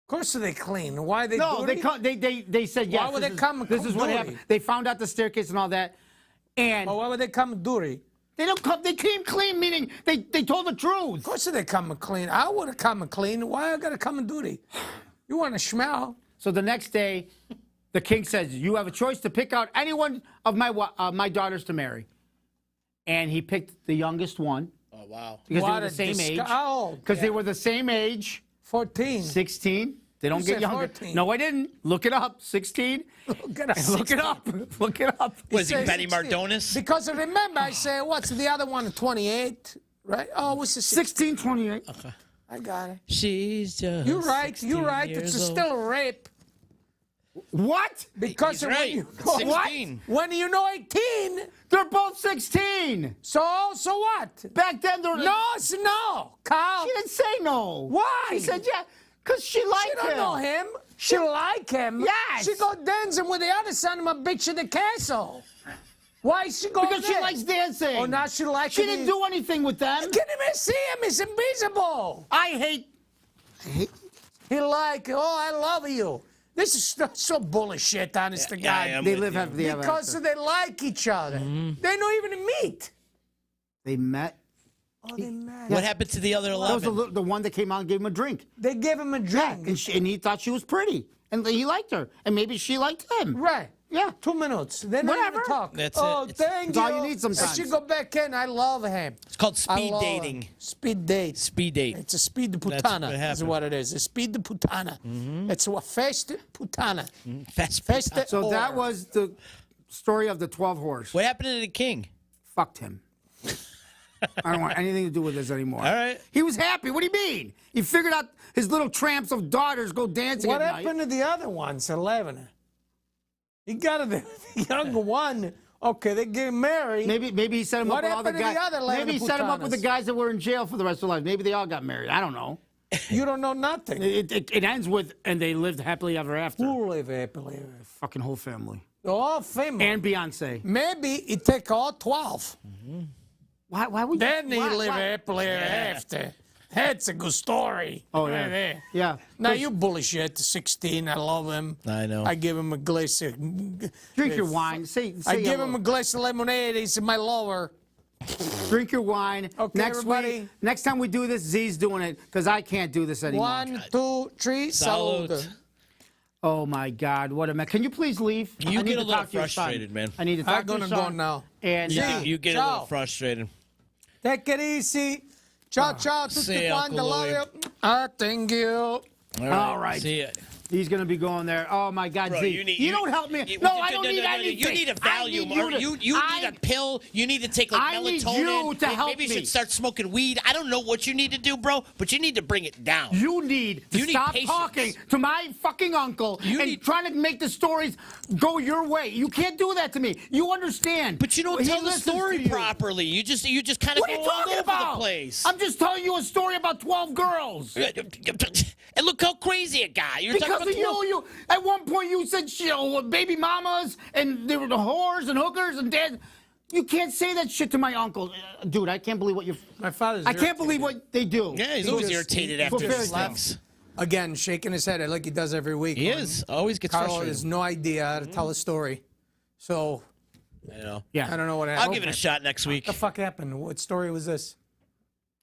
course they clean. Why they no, dirty? they said yes. Why would this they is- come This is what dirty? happened. They found out the staircase and all that, and But why would they come dirty? they don't come. They came clean, meaning they told the truth. Of course they come clean. I would have come clean. Why I gotta come dirty? You want to smell? So the next day, the king says, "You have a choice to pick out any one of my daughters to marry," and he picked the youngest one Oh, wow. because they What were the a same age. Oh, Because they were the same age. 14. 16. They don't You get said younger. 14. No, I didn't. Look it up. 16. Look it up. Look it up. Look it up. Was he says Benny 16. Mardonis? Because remember, I said, what's the other one? 28, right? Oh, what's the 16, 28. I got it. She's just You're right. 16 You're right. years It's old. still a rape. What? Because He's of right. when you It's know 16. When you know 18, They're both 16. so what? Back then, they're No, it's no, Carl. She didn't say no. Why? She said yeah, because she liked She don't him. know him. She like him. Yes. She go dancing with the other son of a bitch in the castle. Why is she going Because she there? likes dancing. Oh, now she likes She didn't do anything with them. You can't even see him. He's invisible. I hate. He like, oh, I love you. This is so bullshit, honest to God. I am They with live you. happily ever Because after. they like each other. They don't even meet. They met. Oh, they met. What happened to the other That was 11? the one that came out and gave him a drink. They gave him a drink. And he thought she was pretty. And he liked her. And maybe she liked him. Right. Yeah. 2 minutes. They don't Whatever. even talk. That's oh, it. thank It's you. all you need sometimes. And she go back in. I love him. It's called I speed love dating. him. Speed date. Speed date. It's a speed de That's putana. what Is happened. what it is. A speed de putana. It's a fast putana. Fast. Fast. So that was the story of the 12 horse. What happened to the king? Fucked him. I don't want anything to do with this anymore. All right. He was happy. What do you mean? He figured out his little tramps of daughters go dancing What at happened night. to the other ones? 11. He got the younger one. Okay, they get married. Maybe he set him What up with all the happened to the guys. other 11 Maybe he set him up with the putanas? guys that were in jail for the rest of their life. Maybe they all got married. I don't know. You don't know nothing. It ends with and they lived happily ever after. Who live happily? Fucking whole family. Oh, famous. And Beyonce. Maybe it take all 12. Why would you? Then he why- live why- happily ever after. That's a good story. Oh Right yeah. there. Yeah. Now you bullshit. 16. I love him. I know. I give him a glass of. Drink your wine. Say I give hello. him a glass of lemonade. He's my lover. Drink your wine. Okay, next everybody. week, next time we do this, Z's doing it because I can't do this anymore. 1, 2, 3. Salute. Salute. Oh my God, what a mess! Can you please leave? You I need get to a little talk to your son. frustrated, man. I need to talk I'm to your gonna go son. now. And Yeah. You get a Ciao. little frustrated. Take it easy. Ciao, ciao. Tutti See ya, quanti. Uncle Love Louie. you. Thank you. All right. See ya. he's gonna be going there. Oh my God, Bro, Z, you don't help me. you- No, I don't need no, anything. You need a Valium, or you need a pill. You need to take like I need melatonin. you to help Maybe you me. should start smoking weed. I don't know what you need to do, bro, but you need to bring it down. You need to You need stop patience. talking to my fucking uncle You and need- trying to make the stories go your way. You can't do that to me. You understand? But you don't He tell the listens to story you. properly. You just kind of What are go you all talking over about? the place. I'm just telling you a story about 12 girls. And look how crazy it got. You're Because talking of about 12 you, at one point you said baby mamas and they were the whores and hookers and dad. You can't say that shit to my uncle, dude. I can't believe what you. My father's. I can't believe what they do. Yeah, he's He always just- irritated he after just his left. things. Again, shaking his head like he does every week. He is. Always gets Carl frustrated. has no idea how to tell a story. So, You know. Yeah. I don't know what happened. I'll give it a shot next week. What the fuck happened? What story was this?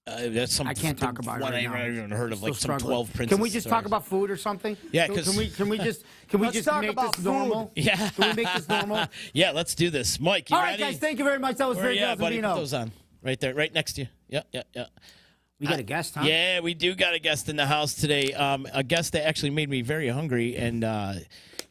That's some. I can't talk about it one right I now. haven't even heard of, Still like some struggling. 12 princess Can we just talk stories. about food or something? Yeah, Can 'cause- we can we just Let's talk make about this food. normal? Yeah. Can we make this normal? Yeah, let's do this. Mike, you All right, ready? guys. Thank you very much. That was very Yeah, good, buddy. Put Vino. those on. Right there, right next to you. Yeah. We got a guest, huh? Yeah, we do got a guest in the house today. A guest that actually made me very hungry and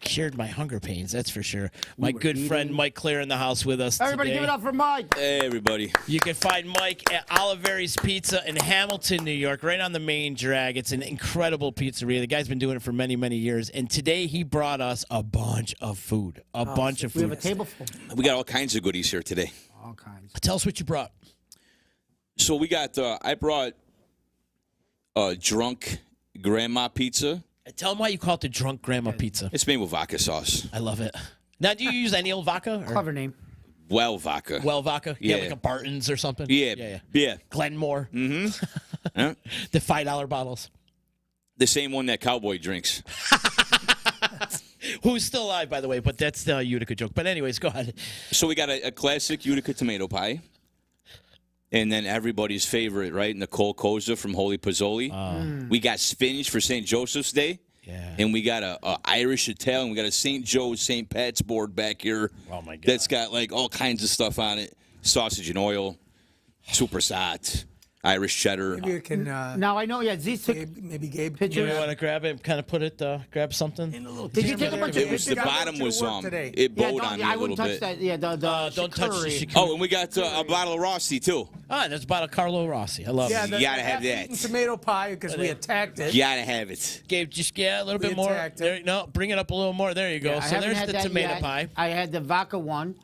shared my hunger pains, that's for sure. My good friend Mike Claire in the house with us Everybody, today. give it up for Mike. Hey, everybody. You can find Mike at Oliveri's Pizza in Hamilton, New York, right on the main drag. It's an incredible pizzeria. The guy's been doing it for many, many years. And today he brought us a bunch of food. A bunch of We food. have a table full. We got all kinds of goodies here today. All kinds. Tell us what you brought. So we got, I brought drunk grandma pizza. Tell them why you call it the drunk grandma pizza. It's made with vodka sauce. I love it. Now, do you use any old vodka? Or? Clever name. Well, vodka. Well, vodka? Yeah, Yeah. like a Barton's or something? Yeah. Glenmore. Huh? The $5 bottles. The same one that cowboy drinks. Who's still alive, by the way, but that's the Utica joke. But anyways, go ahead. So we got a classic Utica tomato pie. And then everybody's favorite, right? Nicole Koza from Holy Pozzoli. We got spinach for St. Joseph's Day. Yeah. And we got a Irish Italian. We got a St. Joe's, St. Pat's board back here. Oh, my God. That's got like all kinds of stuff on it. Sausage and oil, super sat, Irish cheddar. Maybe you can. Now I know. Yeah, Z took. Maybe Gabe. Pictures. You want to grab it, kind of put it, grab something? Did you take a bunch of It was the pictures? bottom was today. it Yeah, bowed on me I a little wouldn't touch bit. that. Yeah, the Don't touch the chicory. chicory. Oh, and we got a bottle of Rossi too. Ah, there's a bottle of Carlo Rossi. I love Yeah, it. the, You gotta the have that. half-eaten tomato pie because we attacked it. You gotta have it. Gabe, just a little We bit more. attacked it. There, no, bring it up a little more. There you go. I So haven't there's had the that tomato yet. pie. I had the vodka one.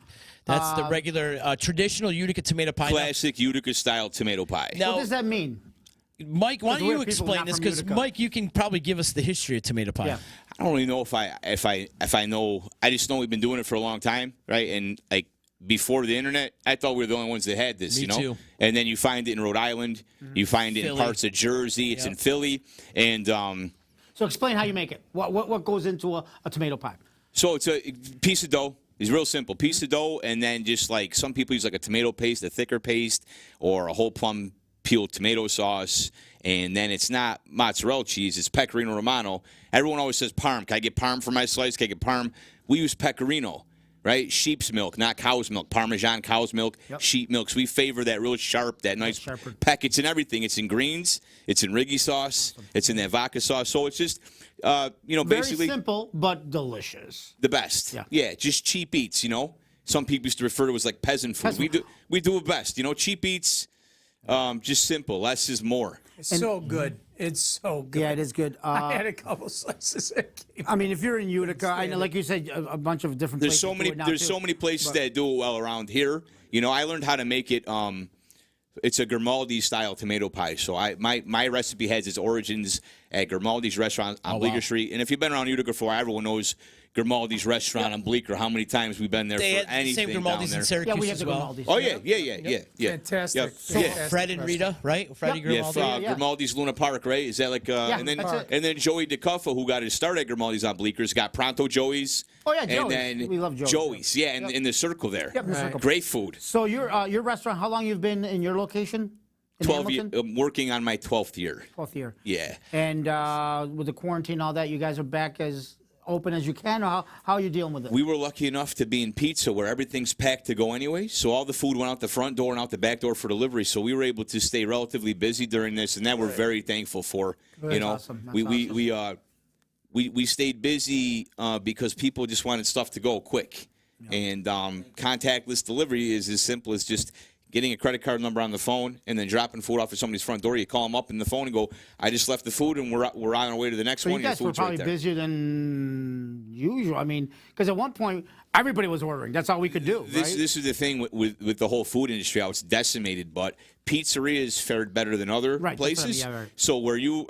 That's the regular, traditional Utica tomato pie. Classic Utica style tomato pie. Now, What does that mean? Mike, why Because don't we're you people explain not this? from Because, Utica. Mike, you can probably give us the history of tomato pie. Yeah. I don't really know if I know. I just know we've been doing it for a long time, right? And like before the internet, I thought we were the only ones that had this, Me you know. too. And then you find it in Rhode Island, you find it Philly. in parts of Jersey, it's in Philly, and So explain how you make it. What goes into a tomato pie? so it's a piece of dough. It's real simple. Piece of dough, and then just like some people use like a tomato paste, a thicker paste, or a whole plum peeled tomato sauce. And then it's not mozzarella cheese, it's pecorino romano. Everyone always says parm. Can I get parm for my slice? Can I get parm? We use pecorino, right? Sheep's milk, not cow's milk. Parmesan cow's milk, sheep milk. So we favor that real sharp, that nice peck. It's in everything. It's in greens. It's in Riggy sauce. It's in that vodka sauce. So it's just, basically Very simple but delicious. the best. Yeah, just cheap eats, you know. Some people used to refer to it as like peasant food. We do it best, you know. Cheap eats, just simple. Less is more. It's so good. It's so good. Yeah, it is good. I had a couple slices. I mean, if you're in Utica, I know, like you said, a bunch of different There's places so many. do it now, There's too. so many places that do it well around here. You know, I learned how to make it. It's a Grimaldi style tomato pie. So my recipe has its origins at Grimaldi's restaurant on Bleecker Street. And if you've been around Utica for a while, everyone knows Grimaldi's restaurant on Bleecker. How many times we've been there They for had the anything same Grimaldi's down in there? Syracuse Yeah, we have as the well. Grimaldi's. Oh yeah. Fantastic. Yep. Fantastic. Fred and Rita, right? Freddie Yeah, Grimaldi. Grimaldi's Luna Park, right? Is that like? and then that's it. and then Joey DeCuffa, who got his start at Grimaldi's on Bleeckers, got Pronto Joey's. Oh, yeah, And Joey's. then We love Joey's. Joey's, yeah, in the circle there. Yep, in the circle. Great food. So your restaurant, how long you've been in your location? In 12 years. Hamilton? I'm working on my 12th year. 12th year. Yeah. And with the quarantine and all that, you guys are back as open as you can, or how are you dealing with it? We were lucky enough to be in pizza where everything's packed to go anyway. So all the food went out the front door and out the back door for delivery. So we were able to stay relatively busy during this, and that we're very thankful for. You know, awesome. That's we stayed busy because people just wanted stuff to go quick. And contactless delivery is as simple as just getting a credit card number on the phone and then dropping food off at somebody's front door. You call them up in the phone and go, I just left the food and we're on our way to the next So one. you guys Your were food's right probably there. busier than usual. I mean, because at one point, everybody was ordering. That's all we could do, This right? is the thing with the whole food industry, how it's decimated. But pizzerias fared better than other Right, places. definitely, yeah, right. So where you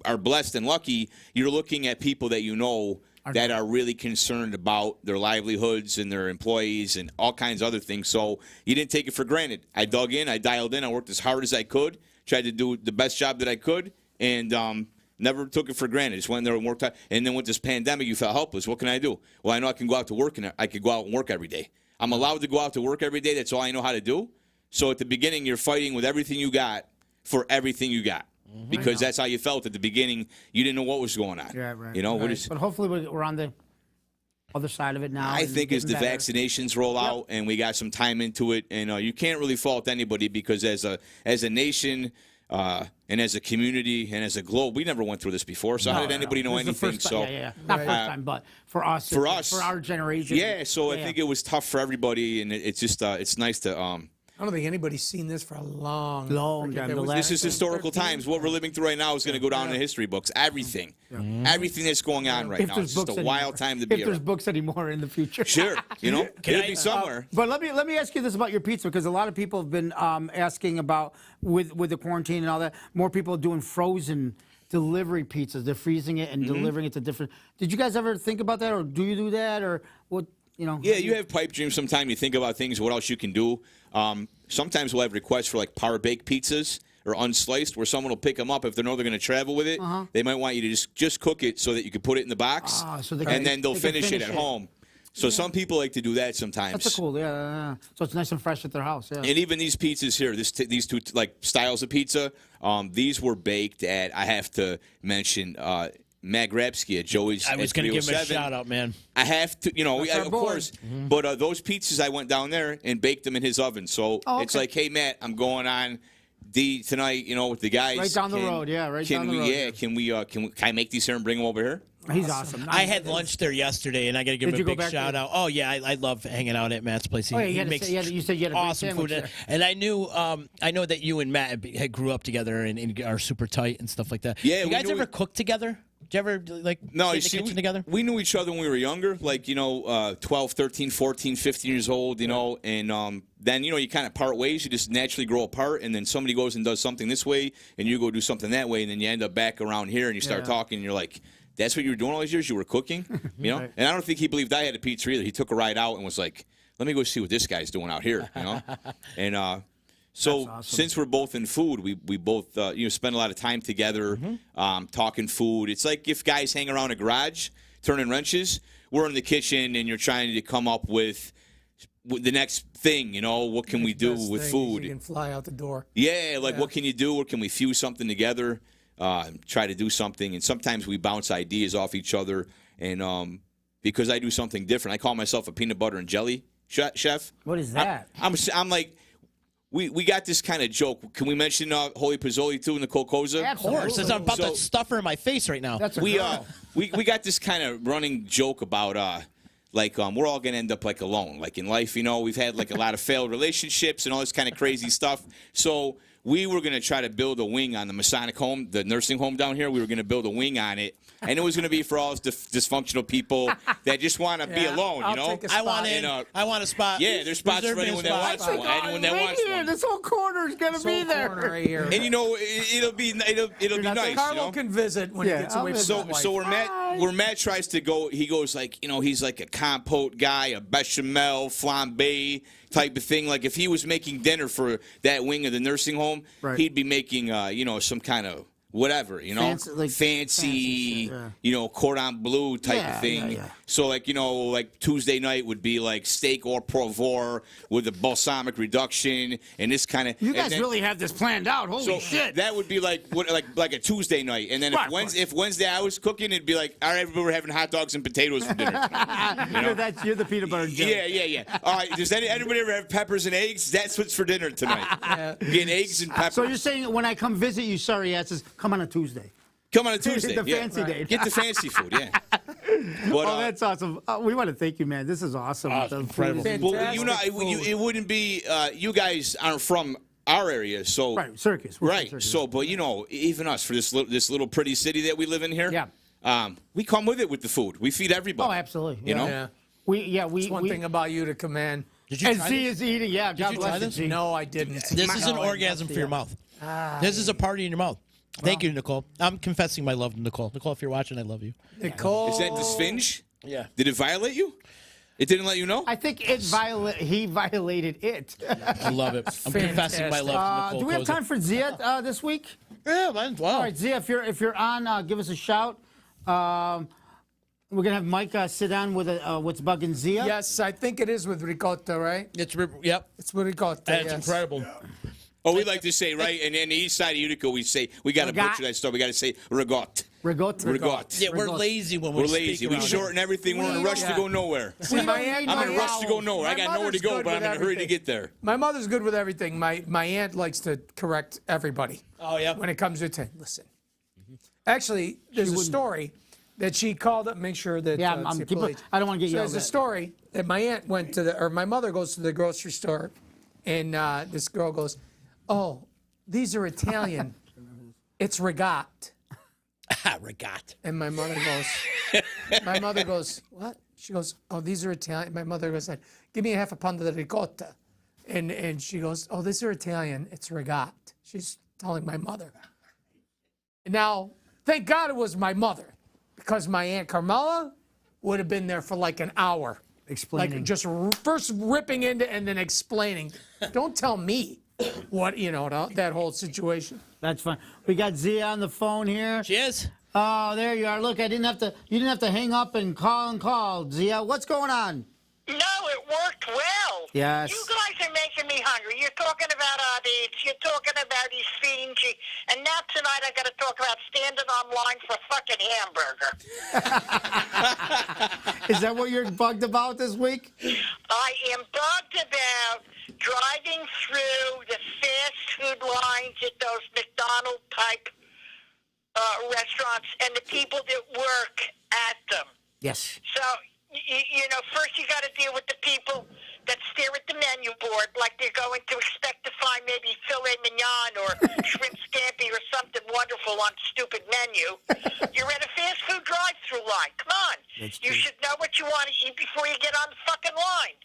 are blessed and lucky, you're looking at people that you know that are really concerned about their livelihoods and their employees and all kinds of other things. So you didn't take it for granted. I dug in, I dialed in, I worked as hard as I could, tried to do the best job that I could, and never took it for granted. Just went there and worked hard. And then with this pandemic, you felt helpless. What can I do? Well, I know I can go out to work, and I could go out and work every day. I'm allowed to go out to work every day. That's all I know how to do. So at the beginning, you're fighting with everything you got for everything you got. Because that's how you felt at the beginning. You didn't know what was going on. Yeah, right. You know, Right. But hopefully we're on the other side of it now. I and think as the getting better. vaccinations roll out and we got some time into it, and you can't really fault anybody because as a nation and as a community and as a globe, we never went through this before. So how did anybody know This is the anything? first So time. Yeah. Not first time, but for us. for it's- us, For our generation. yeah. So I think it was tough for everybody, and it's just it's nice to. I don't think anybody's seen this for a long Long freaking- time. there The was- last- This is historical times. What we're living through right now is going to go down in the history books. Everything, everything that's going on right If now. there's It's just books a anymore. wild time to If be there's around. books anymore in the future. Sure, you know, it'll I- be somewhere. But let me ask you this about your pizza, because a lot of people have been asking about with the quarantine and all that. More people are doing frozen delivery pizzas. They're freezing it and Mm-hmm. delivering it to different. Did you guys ever think about that, or do you do that, or what? You know? Yeah, you have pipe dreams. Sometimes you think about things, what else you can do. Sometimes we'll have requests for like power baked pizzas or unsliced, where someone will pick them up if they know they're going to travel with it. They might want you to just cook it so that you can put it in the box, So they can- and then they'll they can finish it at home. So some people like to do that sometimes. That's a cool. Yeah. So it's nice and fresh at their house. Yeah. And even these pizzas here, these two like styles of pizza, these were baked at. I have to mention Matt Grabsky at Joey's. I was going to give him a shout out, man. I have to, our of boy. course. But those pizzas, I went down there and baked them in his oven. So it's okay. like, hey, Matt, I'm going on D tonight, with the guys. Right down the road, yeah, right can down the we, road. Yeah, can I make these here and bring them over here? He's awesome. I had lunch there yesterday, and I got to give Did him you a go big back shout there? out. Oh yeah, I love hanging out at Matt's place. He, Oh, yeah, you he had to makes say- you said you had a great awesome food, sandwich and I knew, I know that you and Matt had grew up together and are super tight and stuff like that. Yeah, you we guys knew ever it- cook together? Did you ever like No, get you in the see, kitchen together? we knew each other when we were younger, like, 12, 13, 14, 15 years old, and then, you kind of part ways. You just naturally grow apart, and then somebody goes and does something this way, and you go do something that way, and then you end up back around here, and you start talking, and you're like, that's what you were doing all these years? You were cooking? You know? And I don't think he believed I had a pizza either. He took a ride out and was like, let me go see what this guy's doing out here, you know? And so awesome. since we're both in food, we both spend a lot of time together talking food. It's like if guys hang around a garage turning wrenches, we're in the kitchen and you're trying to come up with the next thing, you know, what can we do Best with thing is food? You can fly out the door. Yeah, like what can you do, or can we fuse something together, try to do something? And sometimes we bounce ideas off each other. And because I do something different, I call myself a peanut butter and jelly chef. What is that? I'm like, we got this kind of joke. Can we mention Holy Pozzoli too, Nicole Koza? Of course, I'm about to stuff her in my face right now. That's a We girl. we got this kind of running joke about we're all gonna end up like alone. Like in life, you know, we've had like a lot of failed relationships and all this kind of crazy stuff. So we were gonna try to build a wing on the Masonic home, the nursing home down here. We were gonna build a wing on it, and it was gonna be for all those dysfunctional people that just want to be alone. I'll You know, take a I want spot. in. I want a spot. yeah, there's spots for Reserve me a anyone that spot. wants one. Anyone that right wants here, one. this whole corner is gonna This be whole there. corner right here. And you know, it'll be not nice. Carlo You know? can visit when Yeah, he gets I'll away from visit. his So, wife. so where Matt tries to go, he goes like, you know, he's like a compote guy, a bechamel, flambe type of thing. Like if he was making dinner for that wing of the nursing home, Right. he'd be making, some kind of whatever, you know, Fancy, like, fancy shit, yeah. you know, cordon bleu type Yeah, of thing. yeah. So like, you know, like Tuesday night would be like steak or Provor with a balsamic reduction and this kind of. You guys really have this planned out. Holy So shit. that would be like a Tuesday night, and then Right, if Wednesday I was cooking, it'd be like, all right, we're having hot dogs and potatoes for dinner tonight. You're the peanut butter and jelly. Yeah. All right, does anybody ever have peppers and eggs? That's what's for dinner tonight. Getting eggs and peppers. So you're saying when I come visit you, sorry asses, come on a Tuesday. Come on a Tuesday. The yeah. fancy day. Get the fancy food, yeah. But, Oh, that's awesome. We want to thank you, man. This is awesome. Oh, The food incredible. is- well, you know, Fantastic it wouldn't be. You guys aren't from our area, so Right, Circus. We're from right. Circus. So, but you know, even us for this little pretty city that we live in here. Yeah. We come with it with the food. We feed everybody. Oh, absolutely. You know. Yeah. We It's one thing about you to command. Did you And try Z this? is eating. Yeah. God you bless try you, this? Z. No, I didn't. This is an No, orgasm for your mouth. This is a party in your mouth. Thank you, Nicole. I'm confessing my love to Nicole. Nicole, if you're watching, I love you. Nicole. Is that the sphinge? Yeah. Did it violate you? It didn't let you know? I think he violated it. I love it. I'm confessing my love to Nicole. Do we have Koza. time for Zia this week? Yeah, man. Wow. All right, Zia, if you're on, give us a shout. We're gonna have Mike sit down with what's bugging Zia. Yes, I think it is with ricotta, right? Yep. It's with ricotta. That's yes. incredible. Oh, we like to say, right? And in the east side of Utica, we say, we got to Regot. butcher that stuff. We got to say regot. Regot. Regot. Yeah, we're lazy when We're we lazy. speak We around shorten everything. We're in a rush to Yeah. go nowhere. See, my aunt, I'm in a my rush to go aunt- nowhere. I my got nowhere to mother's go, good but I'm with in a hurry to everything. get there. My mother's good with everything. My aunt likes to correct everybody. Oh, yeah. When it comes to listen. Actually, there's a story that she called up. Make sure that Yeah, I'm I don't want to get So yelled there's a at. story that my aunt went to my mother goes to the grocery store, and this girl goes, "Oh, these are Italian. It's regat." Regat. And my mother goes, "What?" She goes, "Oh, these are Italian." My mother goes, "Give me a half a pound of the ricotta," and she goes, "Oh, these are Italian. It's regat." She's telling my mother. Now, thank God it was my mother, because my Aunt Carmela would have been there for like an hour. Explaining. Like just first ripping into and then explaining. Don't tell me what, that whole situation. That's fine. We got Zia on the phone here. She is. Oh, there you are. Look, you didn't have to hang up and call. Zia, what's going on? No, it worked well. Yes. You guys are making me hungry. You're talking about Arby's. You're talking about Esfinge. And now tonight I got to talk about standing online for a fucking hamburger. Is that what you're bugged about this week? I am bugged about driving through the fast food lines at those McDonald's-type restaurants and the people that work at them. Yes. So, first you got to deal with the people that stare at the menu board like they're going to expect to find maybe filet mignon or shrimp scampi or something wonderful on stupid menu. You're at a fast food drive-through line. Come on. You should know what you want to eat before you get on the fucking line.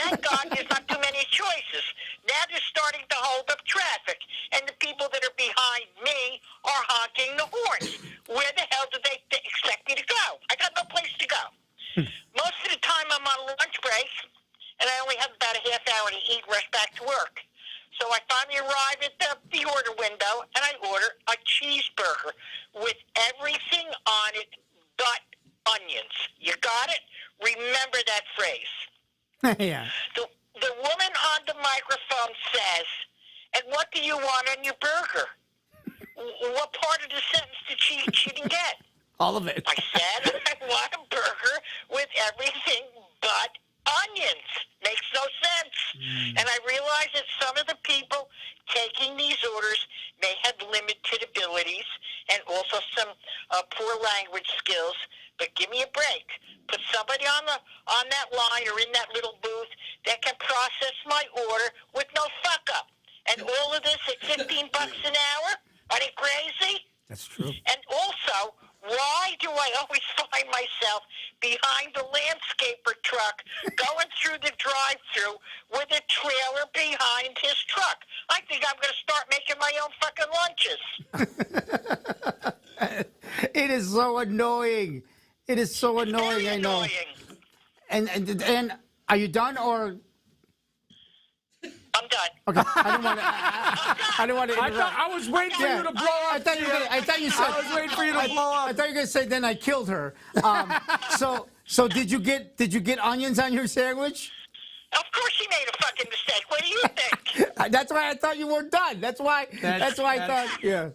Thank God there's not too many choices. Now they're starting to hold up traffic, and the people that are behind me are honking the horns. Where the hell do they expect me to go. I got no place to go. Most of the time I'm on lunch break, and I only have about a half hour to eat and rush back to work. So I finally arrive at the order window, and I order a cheeseburger with everything on it but onions. You got it? Remember that phrase. Yeah. The woman on the microphone says, "And what do you want on your burger?" What part of the sentence did she didn't get? All of it. I said, "I want a burger with everything but onions." Makes no sense. And I realize that some of the people taking these orders may have limited abilities and also some poor language skills. But give me a break. Put somebody on that line or in that little booth that can process my order with no fuck up. And all of this at $15 an hour? Are they crazy? That's true. And also, why do I always find myself behind the landscaper truck going through the drive-thru with a trailer behind his truck? I think I'm going to start making my own fucking lunches. It is so annoying. It is so annoying. Very I know. annoying. And are you done or? I'm done. Okay. I didn't want to. I didn't want to interrupt. I was waiting for you to blow up. I thought you said. I was waiting for you to blow up. I thought you were gonna say then I killed her. So did you get onions on your sandwich? Of course she made a fucking mistake. What do you think? That's why I thought you were done. That's why I thought. Yeah.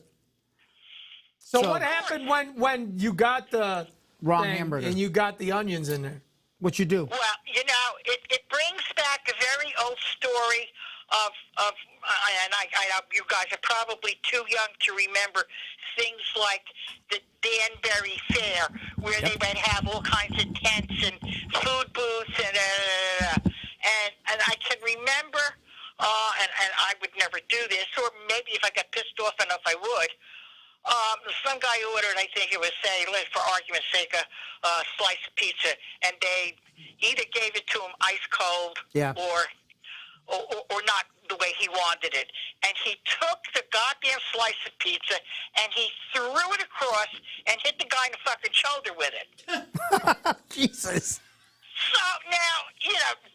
So what happened when you got the Wrong thing hamburger. and you got the onions in there? What you do? Well, it brings back a very old story of and you guys are probably too young to remember things like the Danbury Fair, where they would have all kinds of tents and food booths and I can remember, and I would never do this, or maybe if I got pissed off enough, I would. Some guy ordered, I think it was, say, for argument's sake, a slice of pizza, and they either gave it to him ice cold, Yeah. or not the way he wanted it. And he took the goddamn slice of pizza and he threw it across and hit the guy in the fucking shoulder with it. Jesus. So now,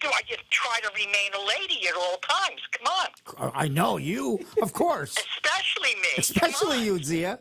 do I just try to remain a lady at all times? Come on. I know you, of course. Especially me. Especially Come on. you, Zia.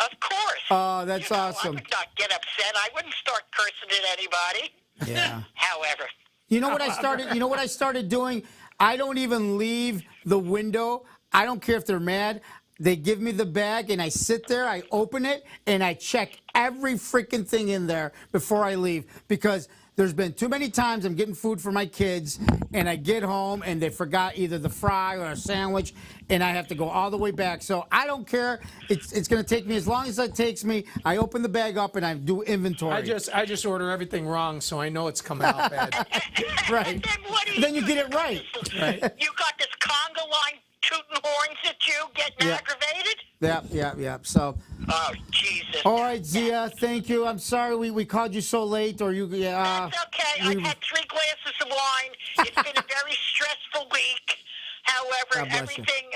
Of course. Oh, that's awesome. I would not get upset. I wouldn't start cursing at anybody. Yeah. However. You know what I started? You know what I started doing? I don't even leave the window. I don't care if they're mad. They give me the bag and I sit there, I open it, and I check every freaking thing in there before I leave, because there's been too many times I'm getting food for my kids and I get home and they forgot either the fry or a sandwich and I have to go all the way back. So I don't care. It's going to take me as long as it takes me. I open the bag up and I do inventory. I just order everything wrong, so I know it's coming out bad. Right. And then what do Then you get it right. Right. You got this conga line tooting horns at you, getting aggravated? Yeah. So, Oh, Jesus. all right, Zia, thank you. I'm sorry we called you so late, or you. That's okay. I've had 3 glasses of wine. It's been a very stressful week. However, God bless you. everything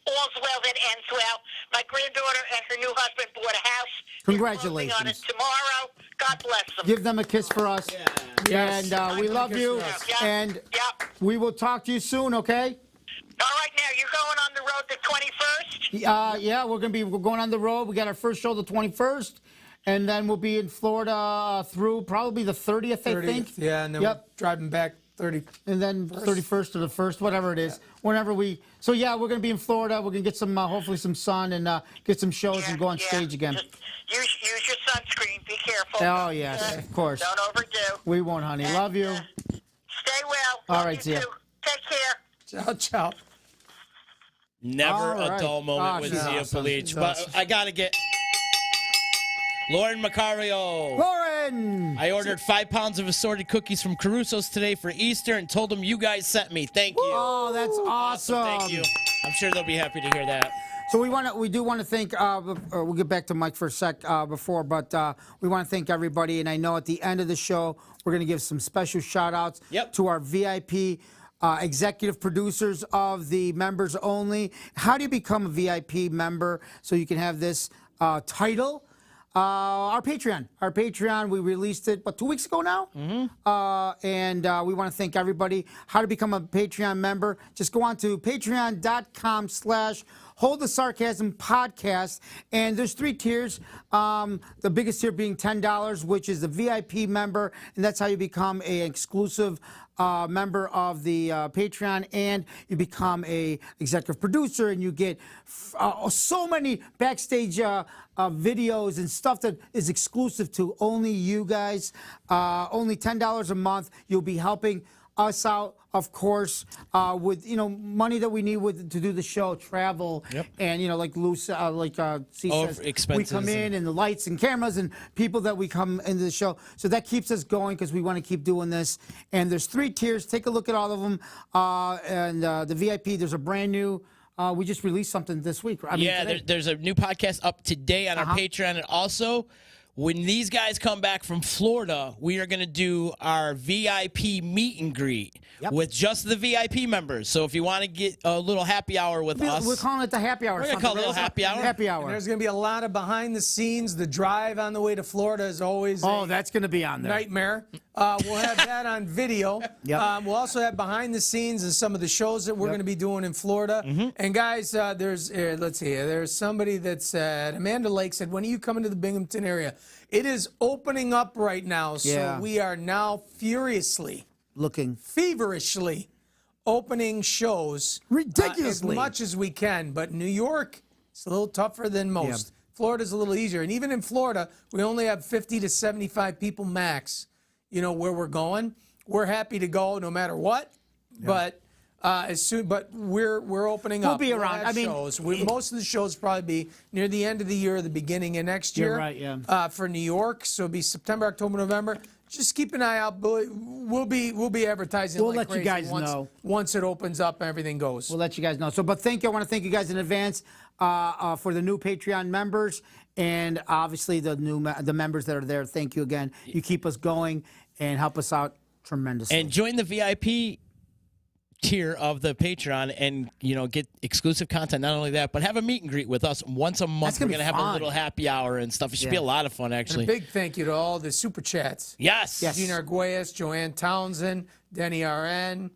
all's well that ends well. My granddaughter and her new husband bought a house. They're closing on it Congratulations. tomorrow. God bless them. Give them a kiss for us. Yes. And we love you. Yeah. And Yep. we will talk to you soon, okay? All right, now, you're going on the road the 21st? Yeah, we're going on the road. We got our first show the 21st, and then we'll be in Florida through probably the 30th, I think. Yeah, and then Yep. we're driving back 30. And then 31st or the 1st, whatever it is. Whenever we. So yeah, we're gonna be in Florida. We're gonna get some, hopefully some sun and get some shows and go on stage again. Just use your sunscreen. Be careful. Oh yes, of course. Don't overdo. We won't, honey. Love you. Stay well. All Love right, you Zia. too. Take care. Ciao, ciao. Never All a right. dull moment Oh, with she's Zia awesome. Palich. She's But awesome. I got to get Lauren Macario. Lauren. I ordered 5 pounds of assorted cookies from Caruso's today for Easter and told them you guys sent me. Thank you. Oh, that's awesome. Thank you. I'm sure they'll be happy to hear that. So we do want to thank. We'll get back to Mike for a sec before, but we want to thank everybody. And I know at the end of the show we're going to give some special shout outs to our VIP executive producers of the members only. How do you become a VIP member so you can have this title? Our Patreon, we released it, 2 weeks ago now? And we want to thank everybody. How to become a Patreon member, just go on to patreon.com/Hold the Sarcasm Podcast. And there's 3 tiers. The biggest tier being $10, which is the VIP member. And that's how you become an exclusive member of the Patreon, and you become a executive producer, and you get so many backstage videos and stuff that is exclusive to only you guys. Only $10 a month. You'll be helping us out, of course, with money that we need to do the show, travel, and like Lou, C says, we come in and the lights and cameras and people that we come into the show. So that keeps us going because we want to keep doing this. And there's 3 tiers. Take a look at all of them. And the VIP, there's a brand new. We just released something this week. There's a new podcast up today on our Patreon, and also, when these guys come back from Florida, we are going to do our VIP meet and greet with just the VIP members. So if you want to get a little happy hour with us. We're calling it the happy hour. We're going to call it a little happy hour. Happy hour. And there's going to be a lot of behind the scenes. The drive on the way to Florida is always that's going to be on there. nightmare. We'll have that on video. We'll also have behind the scenes and some of the shows that we're going to be doing in Florida. And guys, there's somebody that said, Amanda Lake said, when are you coming to the Binghamton area? It is opening up right now, so we are now feverishly opening shows ridiculously as much as we can. But New York, it's a little tougher than most. Florida's a little easier, and even in Florida, we only have 50 to 75 people max. Where we're going, we're happy to go no matter what. But we're opening up. We'll be around. Shows. Most of the shows probably be near the end of the year, or the beginning of next year. You're right, for New York, so it'll be September, October, November. Just keep an eye out. We'll be advertising. We'll like let you crazy guys know once it opens up and everything goes. We'll let you guys know. So, but I want to thank you guys in advance for the new Patreon members, and obviously the members that are there. Thank you again. You keep us going and help us out tremendously. And join the VIP tier of the Patreon and get exclusive content. Not only that, but have a meet and greet with us once a month. We're gonna have a little happy hour and stuff. It should be a lot of fun, actually. And a big thank you to all the super chats. Yes. Gina Arguelles, Joanne Townsend, Denny RN.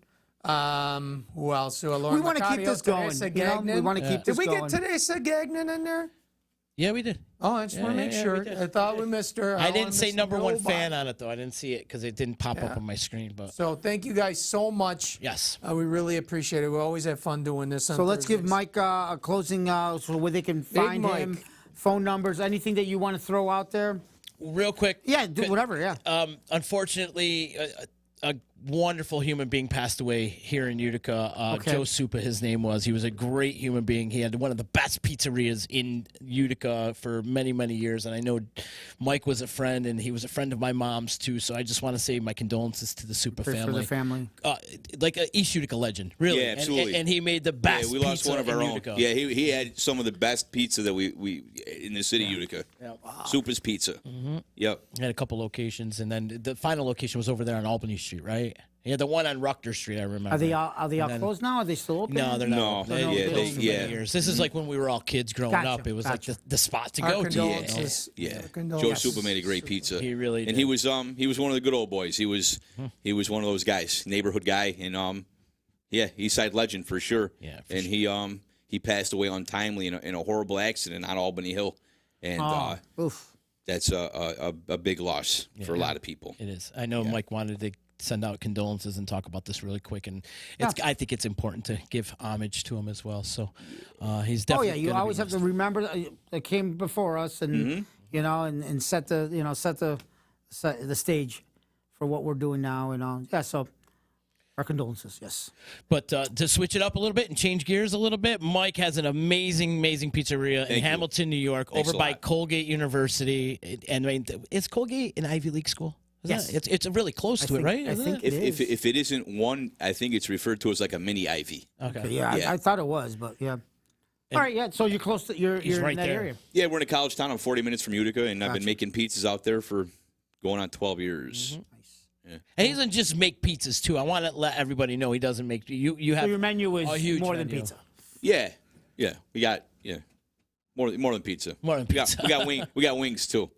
Who else? Lauren we want to keep this going. We want to keep this going. Did we get Teresa Gagnon in there? Yeah, we did. Oh, I just want to make sure. I thought we missed her. I didn't say #1 fan on it, though. I didn't see it because it didn't pop up on my screen. But so thank you guys so much. Yes. We really appreciate it. We always have fun doing this. So let's give Mike a closing so where they can find him, phone numbers, anything that you want to throw out there. Real quick. Yeah, do whatever, Unfortunately, a wonderful human being passed away here in Utica. Joe Supa, his name was. He was a great human being. He had one of the best pizzerias in Utica for many, many years. And I know Mike was a friend, and he was a friend of my mom's, too. So I just want to say my condolences to the Supa family. For the family. Like an East Utica legend, really. Yeah, absolutely. And he made the best pizza. We lost one of our own. Utica. Yeah, he had some of the best pizza that we in the city of Utica. Yeah. Wow. Supa's Pizza. Yep. He had a couple locations, and then the final location was over there on Albany Street, right? He had the one on Rucker Street, I remember. Are they all closed now? Are they still open? No, they're not. No, Years. This is like when we were all kids growing up. It was like the spot to go to. Yeah. Joe Supa made a great pizza. He really did. And he was one of the good old boys. He was one of those guys, neighborhood guy, and East Side legend for sure. Yeah. And he passed away untimely in a horrible accident on Albany Hill, and that's a big loss for a lot of people. It is. I know Mike wanted to send out condolences and talk about this really quick, and I think it's important to give homage to him as well. So he's definitely. Oh yeah, you always have to remember that came before us, and and set the stage for what we're doing now, and all. Yeah, so our condolences, yes. But to switch it up a little bit and change gears a little bit, Mike has an amazing pizzeria in Hamilton, New York, over by Colgate University. And I mean, is Colgate an Ivy League school? Yes. It's really close to it, right? I think if it isn't one, I think it's referred to as like a mini Ivy. Okay. Yeah. I thought it was, but yeah. All right, yeah. So you're close to you're right in that there. area. Yeah, we're in a college town. I'm 40 minutes from Utica, and I've been making pizzas out there for going on 12 years. Yeah. And he doesn't just make pizzas too. I want to let everybody know he doesn't make. You have so your menu is a huge more menu. than pizza. Yeah, we got More than pizza. More than pizza. We got wings too.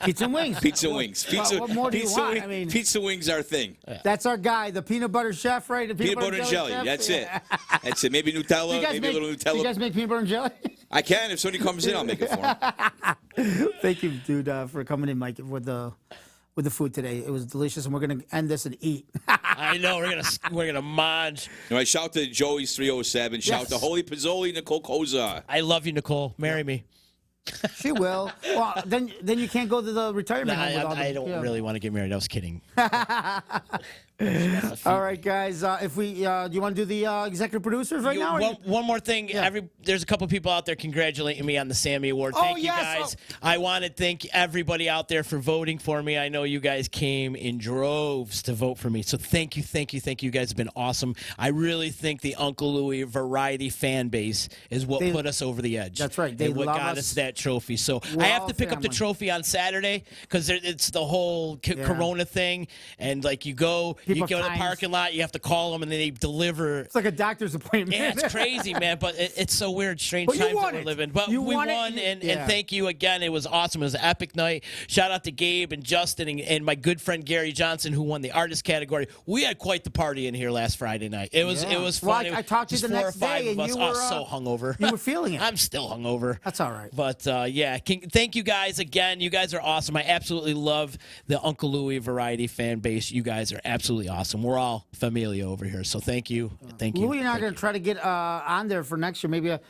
Pizza and wings. Pizza wings. Pizza. What more do you pizza want? wing- I mean, pizza wings are a thing. that's our guy, the peanut butter chef, right? The Peanut butter and jelly. chef? That's Yeah. it. That's it. Maybe Nutella. Maybe a little Do Nutella. you guys make peanut butter and jelly? I can. If somebody comes in, I'll make it for them. Thank you, dude, for coming in, Mike, with the food today. It was delicious, and we're gonna end this and eat. I know we're gonna munch. All right, shout to Joey's 307. Shout Yes. to Holy Pizzoli, Nicole Koza. I love you, Nicole. Marry me. She will. Well, then you can't go to the retirement home with all the. I don't yeah. really want to get married. I was kidding. All right, guys. If we, do you want to do the executive producers right now? or One more thing. There's a couple people out there congratulating me on the Sammy Award. Thank you, yes. guys. I want to thank everybody out there for voting for me. I know you guys came in droves to vote for me. So thank you. You guys have been awesome. I really think the Uncle Louie Variety fan base is what put us over the edge. That's right. They And what love got us. us that trophy. So We're I have all to pick up the family. trophy on Saturday because it's the whole Corona thing. And like you go People to the times. parking lot, you have to call them, and then they deliver. It's like a doctor's appointment. Yeah, it's crazy, man. But it's so weird, strange But you times won that we're it. living. But You we won won, it. and thank you again. It was awesome. It was an epic night. Shout out to Gabe and Justin and my good friend Gary Johnson, who won the artist category. We had quite the party in here last Friday night. It was Yeah. fun. Well, I talked to you Just the 4 next or 5 day, of and us. you I were, was so hungover. You were feeling it. I'm still hungover. That's all right. But thank you guys again. You guys are awesome. I absolutely love the Uncle Louie Variety fan base. You guys are absolutely awesome. We're all familia over here. So thank you. Thank you. Louie and I are going to try to get on there for next year. Maybe a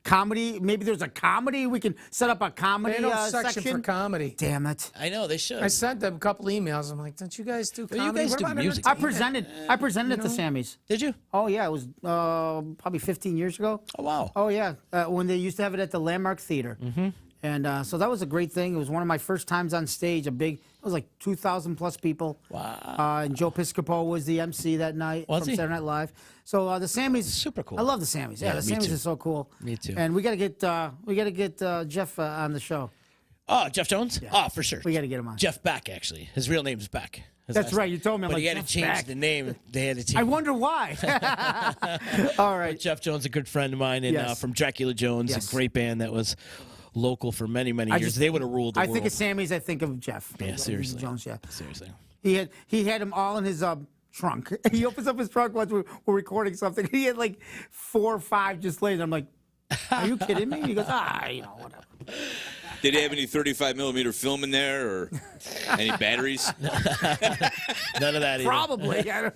comedy. Maybe there's a comedy. We can set up a comedy They don't section section. for comedy. Damn it. I know they should. I sent them a couple emails. I'm like, don't you guys do Well, comedy? you guys What do about music. I presented at the Sammys. Did you? Oh yeah, it was probably 15 years ago. Oh wow. Oh yeah, when they used to have it at the Landmark Theater. Mm-hmm. And so that was a great thing. It was one of my first times on stage. It was like 2,000 plus people. Wow. And Joe Piscopo was the MC that night Was from he? Saturday Night Live. So the Sammys, Super cool. I love the Sammys. Yeah, Yeah, the me Sammys too. is so cool. Me too. And we got to get Jeff on the show. Oh, Jeff Jones? Oh, for sure. We got to get him on. Jeff Beck, actually. His real name is Beck. His That's last right. name. You told me. I'm But like, he had Jeff to change Beck. the name. They had to change. I wonder why. All right. Jeff Jones, a good friend of mine, and Yes. from Dracula Jones, Yes. a great band that was local for many, many years. They would have ruled the I world. think of Sammys. I think of Jeff. Yeah, seriously. Jones. Yeah. Seriously. He had them all in his trunk. He opens up his trunk once we're recording something. He had like 4 or 5 just laying there. I'm like, are you kidding me? He goes, whatever. Did they have any 35 millimeter film in there or any batteries? None of that either. Probably. I don't-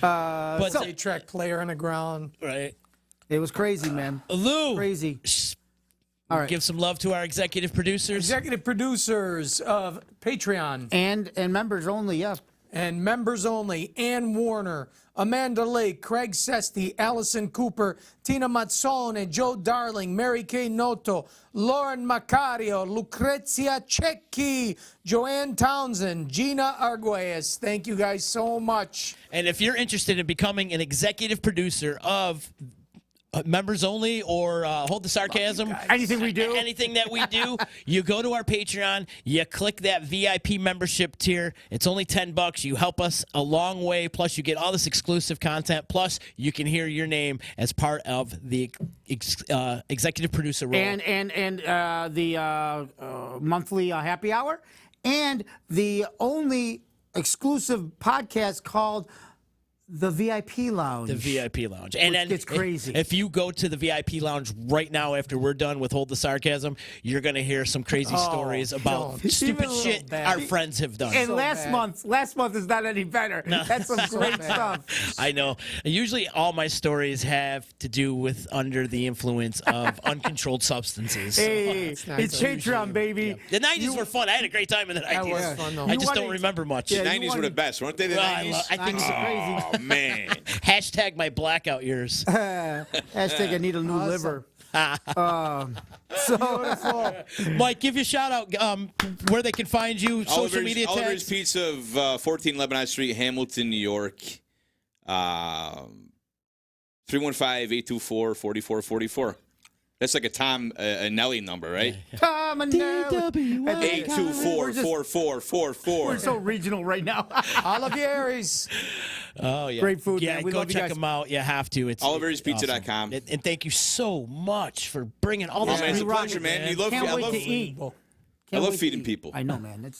But, 8-track player on the ground. right. It was crazy, man. Lou, Crazy. All right. give some love to our executive producers. Executive producers of Patreon And members only, yeah. and members only: Ann Warner, Amanda Lake, Craig Sesti, Allison Cooper, Tina Mazzone, Joe Darling, Mary Kay Noto, Lauren Macario, Lucrezia Cecchi, Joanne Townsend, Gina Arguez. Thank you guys so much. And if you're interested in becoming an executive producer of Members Only or Hold the Sarcasm, Anything we do. anything that we do, you go to our Patreon, you click that VIP membership tier. It's only $10. You help us a long way. Plus, you get all this exclusive content. Plus, you can hear your name as part of the executive producer role. And the monthly happy hour. And the only exclusive podcast called The VIP Lounge. The VIP Lounge. And then gets crazy. If you go to the VIP Lounge right now after we're done with Hold the Sarcasm, you're going to hear some crazy stories about don't. stupid Even a little shit bad. our friends have done. And So last bad. month is not any better. That's some great stuff. I know. Usually all my stories have to do with under the influence of uncontrolled substances. Hey, not it's so Patreon, baby. The 90s were fun. I had a great time in the 90s. was fun, though. I You just don't wanted- remember much. Yeah, you 90s were the wanted- best, weren't they? The Well, 90s? I think so. Crazy. Oh, man. Hashtag my blackout years. Hashtag I need a new liver. Mike, give you a shout out where they can find you, social media Oliver's tags. Pizza of 14 Lebanon Street, Hamilton, New York. 315-824-4444. That's like a Tom Nelly number, right? Tom and Nelly. 824-4444. We're so regional right now. Olivieri's. Oh yeah, Great food, Yeah, man. We go love you check guys. them out. You have to. It's UltiVarietysPizza.com. awesome. And thank you so much for bringing all Oh, this. man, it's a You rock pleasure, it, man. man. You love, Can't I wait love, to eat. I love wait to feeding eat. people. I know, man.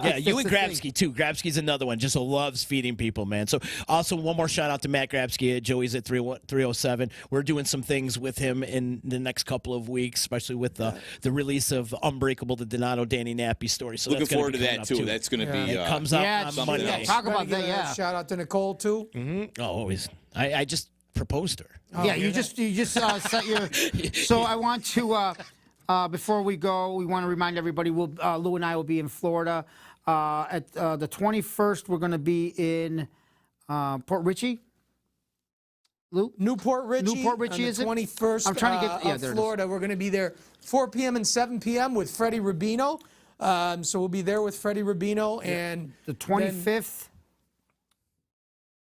Yeah, you and the thing. Grabsky too. Grabsky's another one. Just loves feeding people, man. So also one more shout out to Matt Grabsky at Joey's at 307. We're doing some things with him in the next couple of weeks, especially with the release of Unbreakable, the Donato Danny Nappy story. So Looking that's gonna forward be to coming that, up, too. That's going to be... It comes out Yeah, on Monday. else. talk about Gotta give that. a Yeah. Shout out to Nicole too. Oh, always. I just proposed her. Yeah, you just set your. So I want to before we go, we want to remind everybody. Lou and I will be in Florida at the 21st. We're going to be in Port Richey. Lou, Newport Richey. Newport Richey, on the is it? 21st. I'm trying to get- yeah, of there it is. Florida. We're going to be there 4 p.m. and 7 p.m. with Freddie Rubino. So we'll be there with Freddie Rubino and the 25th.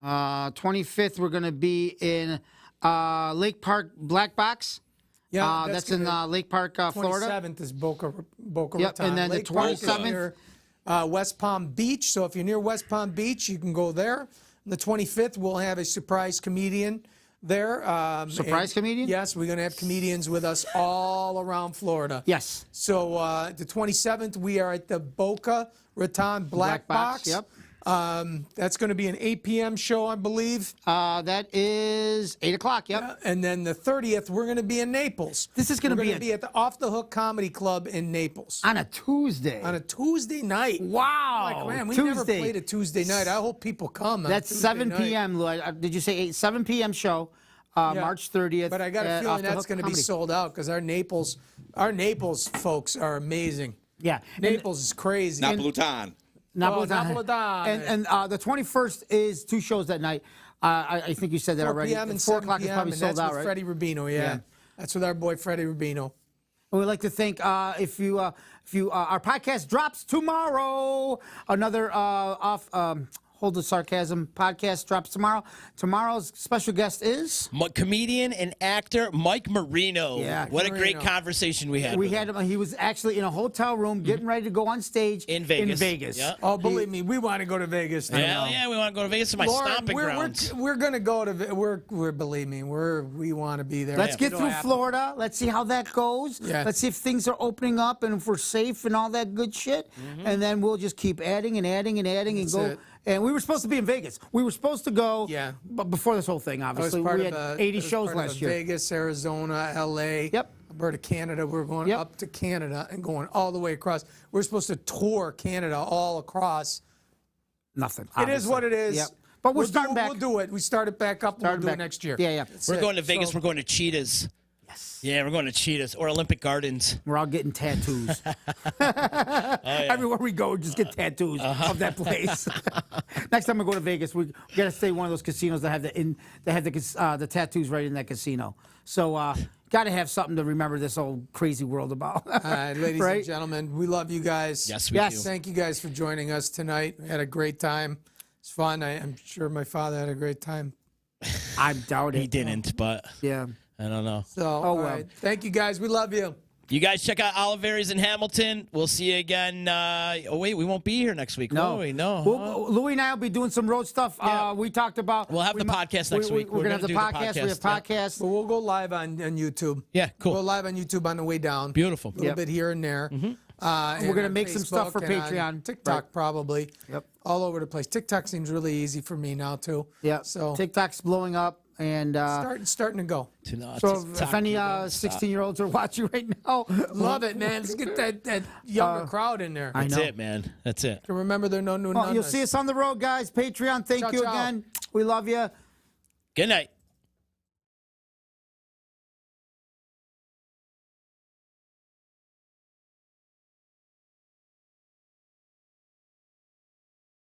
25th, we're going to be in Lake Park Black Box. Yeah, that's in Lake Park, Florida. 27th is Boca Yep, Raton. and then the Lake Park is 27th near, West Palm Beach. So if you're near West Palm Beach, you can go there. On the 25th, we'll have a surprise comedian there. Surprise comedian? Yes, we're going to have comedians with us all around Florida. Yes. So the 27th, we are at the Boca Raton Black Box. Yep. That's going to be an 8 p.m. show, I believe. That is 8 o'clock. Yep. And then the 30th, we're going to be in Naples. This is gonna We're be gonna be at the Off the Hook Comedy Club in Naples On a Tuesday. on a Tuesday night. Wow. Like, man, we Tuesday. never played a Tuesday night. I hope people come. on That's Tuesday 7 night. p.m. Lou. Did you say 8? 7 p.m. show, March 30th. But I got a at feeling Off the that's Hook going to be Comedy. sold out because our Naples folks are amazing. Yeah. Naples is crazy. Napolitan. Napolitan. Napolitan. And the 21st is 2 shows that night. I think you said that 4 already. p.m. and 4 7 o'clock is p.m. probably and sold that's out, with right? Freddie Rubino, yeah. That's with our boy Freddie Rubino. And we'd like to thank if you our podcast drops tomorrow. Another Hold the Sarcasm podcast drops tomorrow. Tomorrow's special guest is Comedian and actor Mike Marino. Yeah, What a great Marino. conversation we had. we with had him. He was actually in a hotel room getting ready to go on stage In Vegas. Yeah. Oh, believe me, we want to go to Vegas. Now. Hell yeah, we want to go to Vegas to my Lauren, stomping we're grounds. gonna go to. We're believe me, we want to be there. Let's get It'll through happen. Florida. Let's see how that goes. Yeah. Let's see if things are opening up and if we're safe and all that good shit. And then we'll just keep adding and adding and adding That's and go. it. And we were supposed to be in Vegas. We were supposed to go. Yeah. But before this whole thing, I was obviously, part we of had a- 80 I was shows part of last a year. Vegas, Arizona, L.A. Yep. Alberta, Canada. We're going Yep. up to Canada and going all the way across. We're supposed to tour Canada all across. Nothing. It is what it is. Yep. But we're We'll starting back. We'll do it. We started back up. And Starting we'll do back it next year. Yeah, yeah. We're it. going to Vegas. So- We're going to Cheetahs. Yes. Yeah, we're going to Cheetahs or Olympic Gardens. We're all getting tattoos. Everywhere we go, we just get tattoos of that place. Next time we go to Vegas, we got to stay in one of those casinos that have the tattoos right in that casino. So got to have something to remember this old crazy world about. All right, ladies Right? and gentlemen, we love you guys. Yes, we Yes. do. Thank you guys for joining us tonight. We had a great time. It's fun. I'm sure my father had a great time. I doubt it. He didn't, but Yeah. I don't know. So, all right. Thank you guys. We love you. You guys check out Oliveri's in Hamilton. We'll see you again. Oh, wait, we won't be here next week, No, will we? No. Well, Louis and I will be doing some road stuff. Yeah. We talked about. We'll have the podcast next week. We're We're gonna have the gonna do the podcast. We have podcast, yeah. podcasts. But we'll go live on YouTube. Yeah, cool. We'll go live on YouTube on the way down. Beautiful. A little Yep. bit here and there. We're gonna make some stuff for Facebook and on Patreon. TikTok Right. probably. Yep. All over the place. TikTok seems really easy for me now too. Yeah. So TikTok's blowing up, and starting to go. so if any 16-year-olds are watching right now, Love it, man. Let's get that younger crowd in there. I That's know. it, man. That's it. Remember, there are no new Well, you'll nuns. see us on the road, guys. Patreon. Thank Ciao, you ciao. again. We love you. Good night.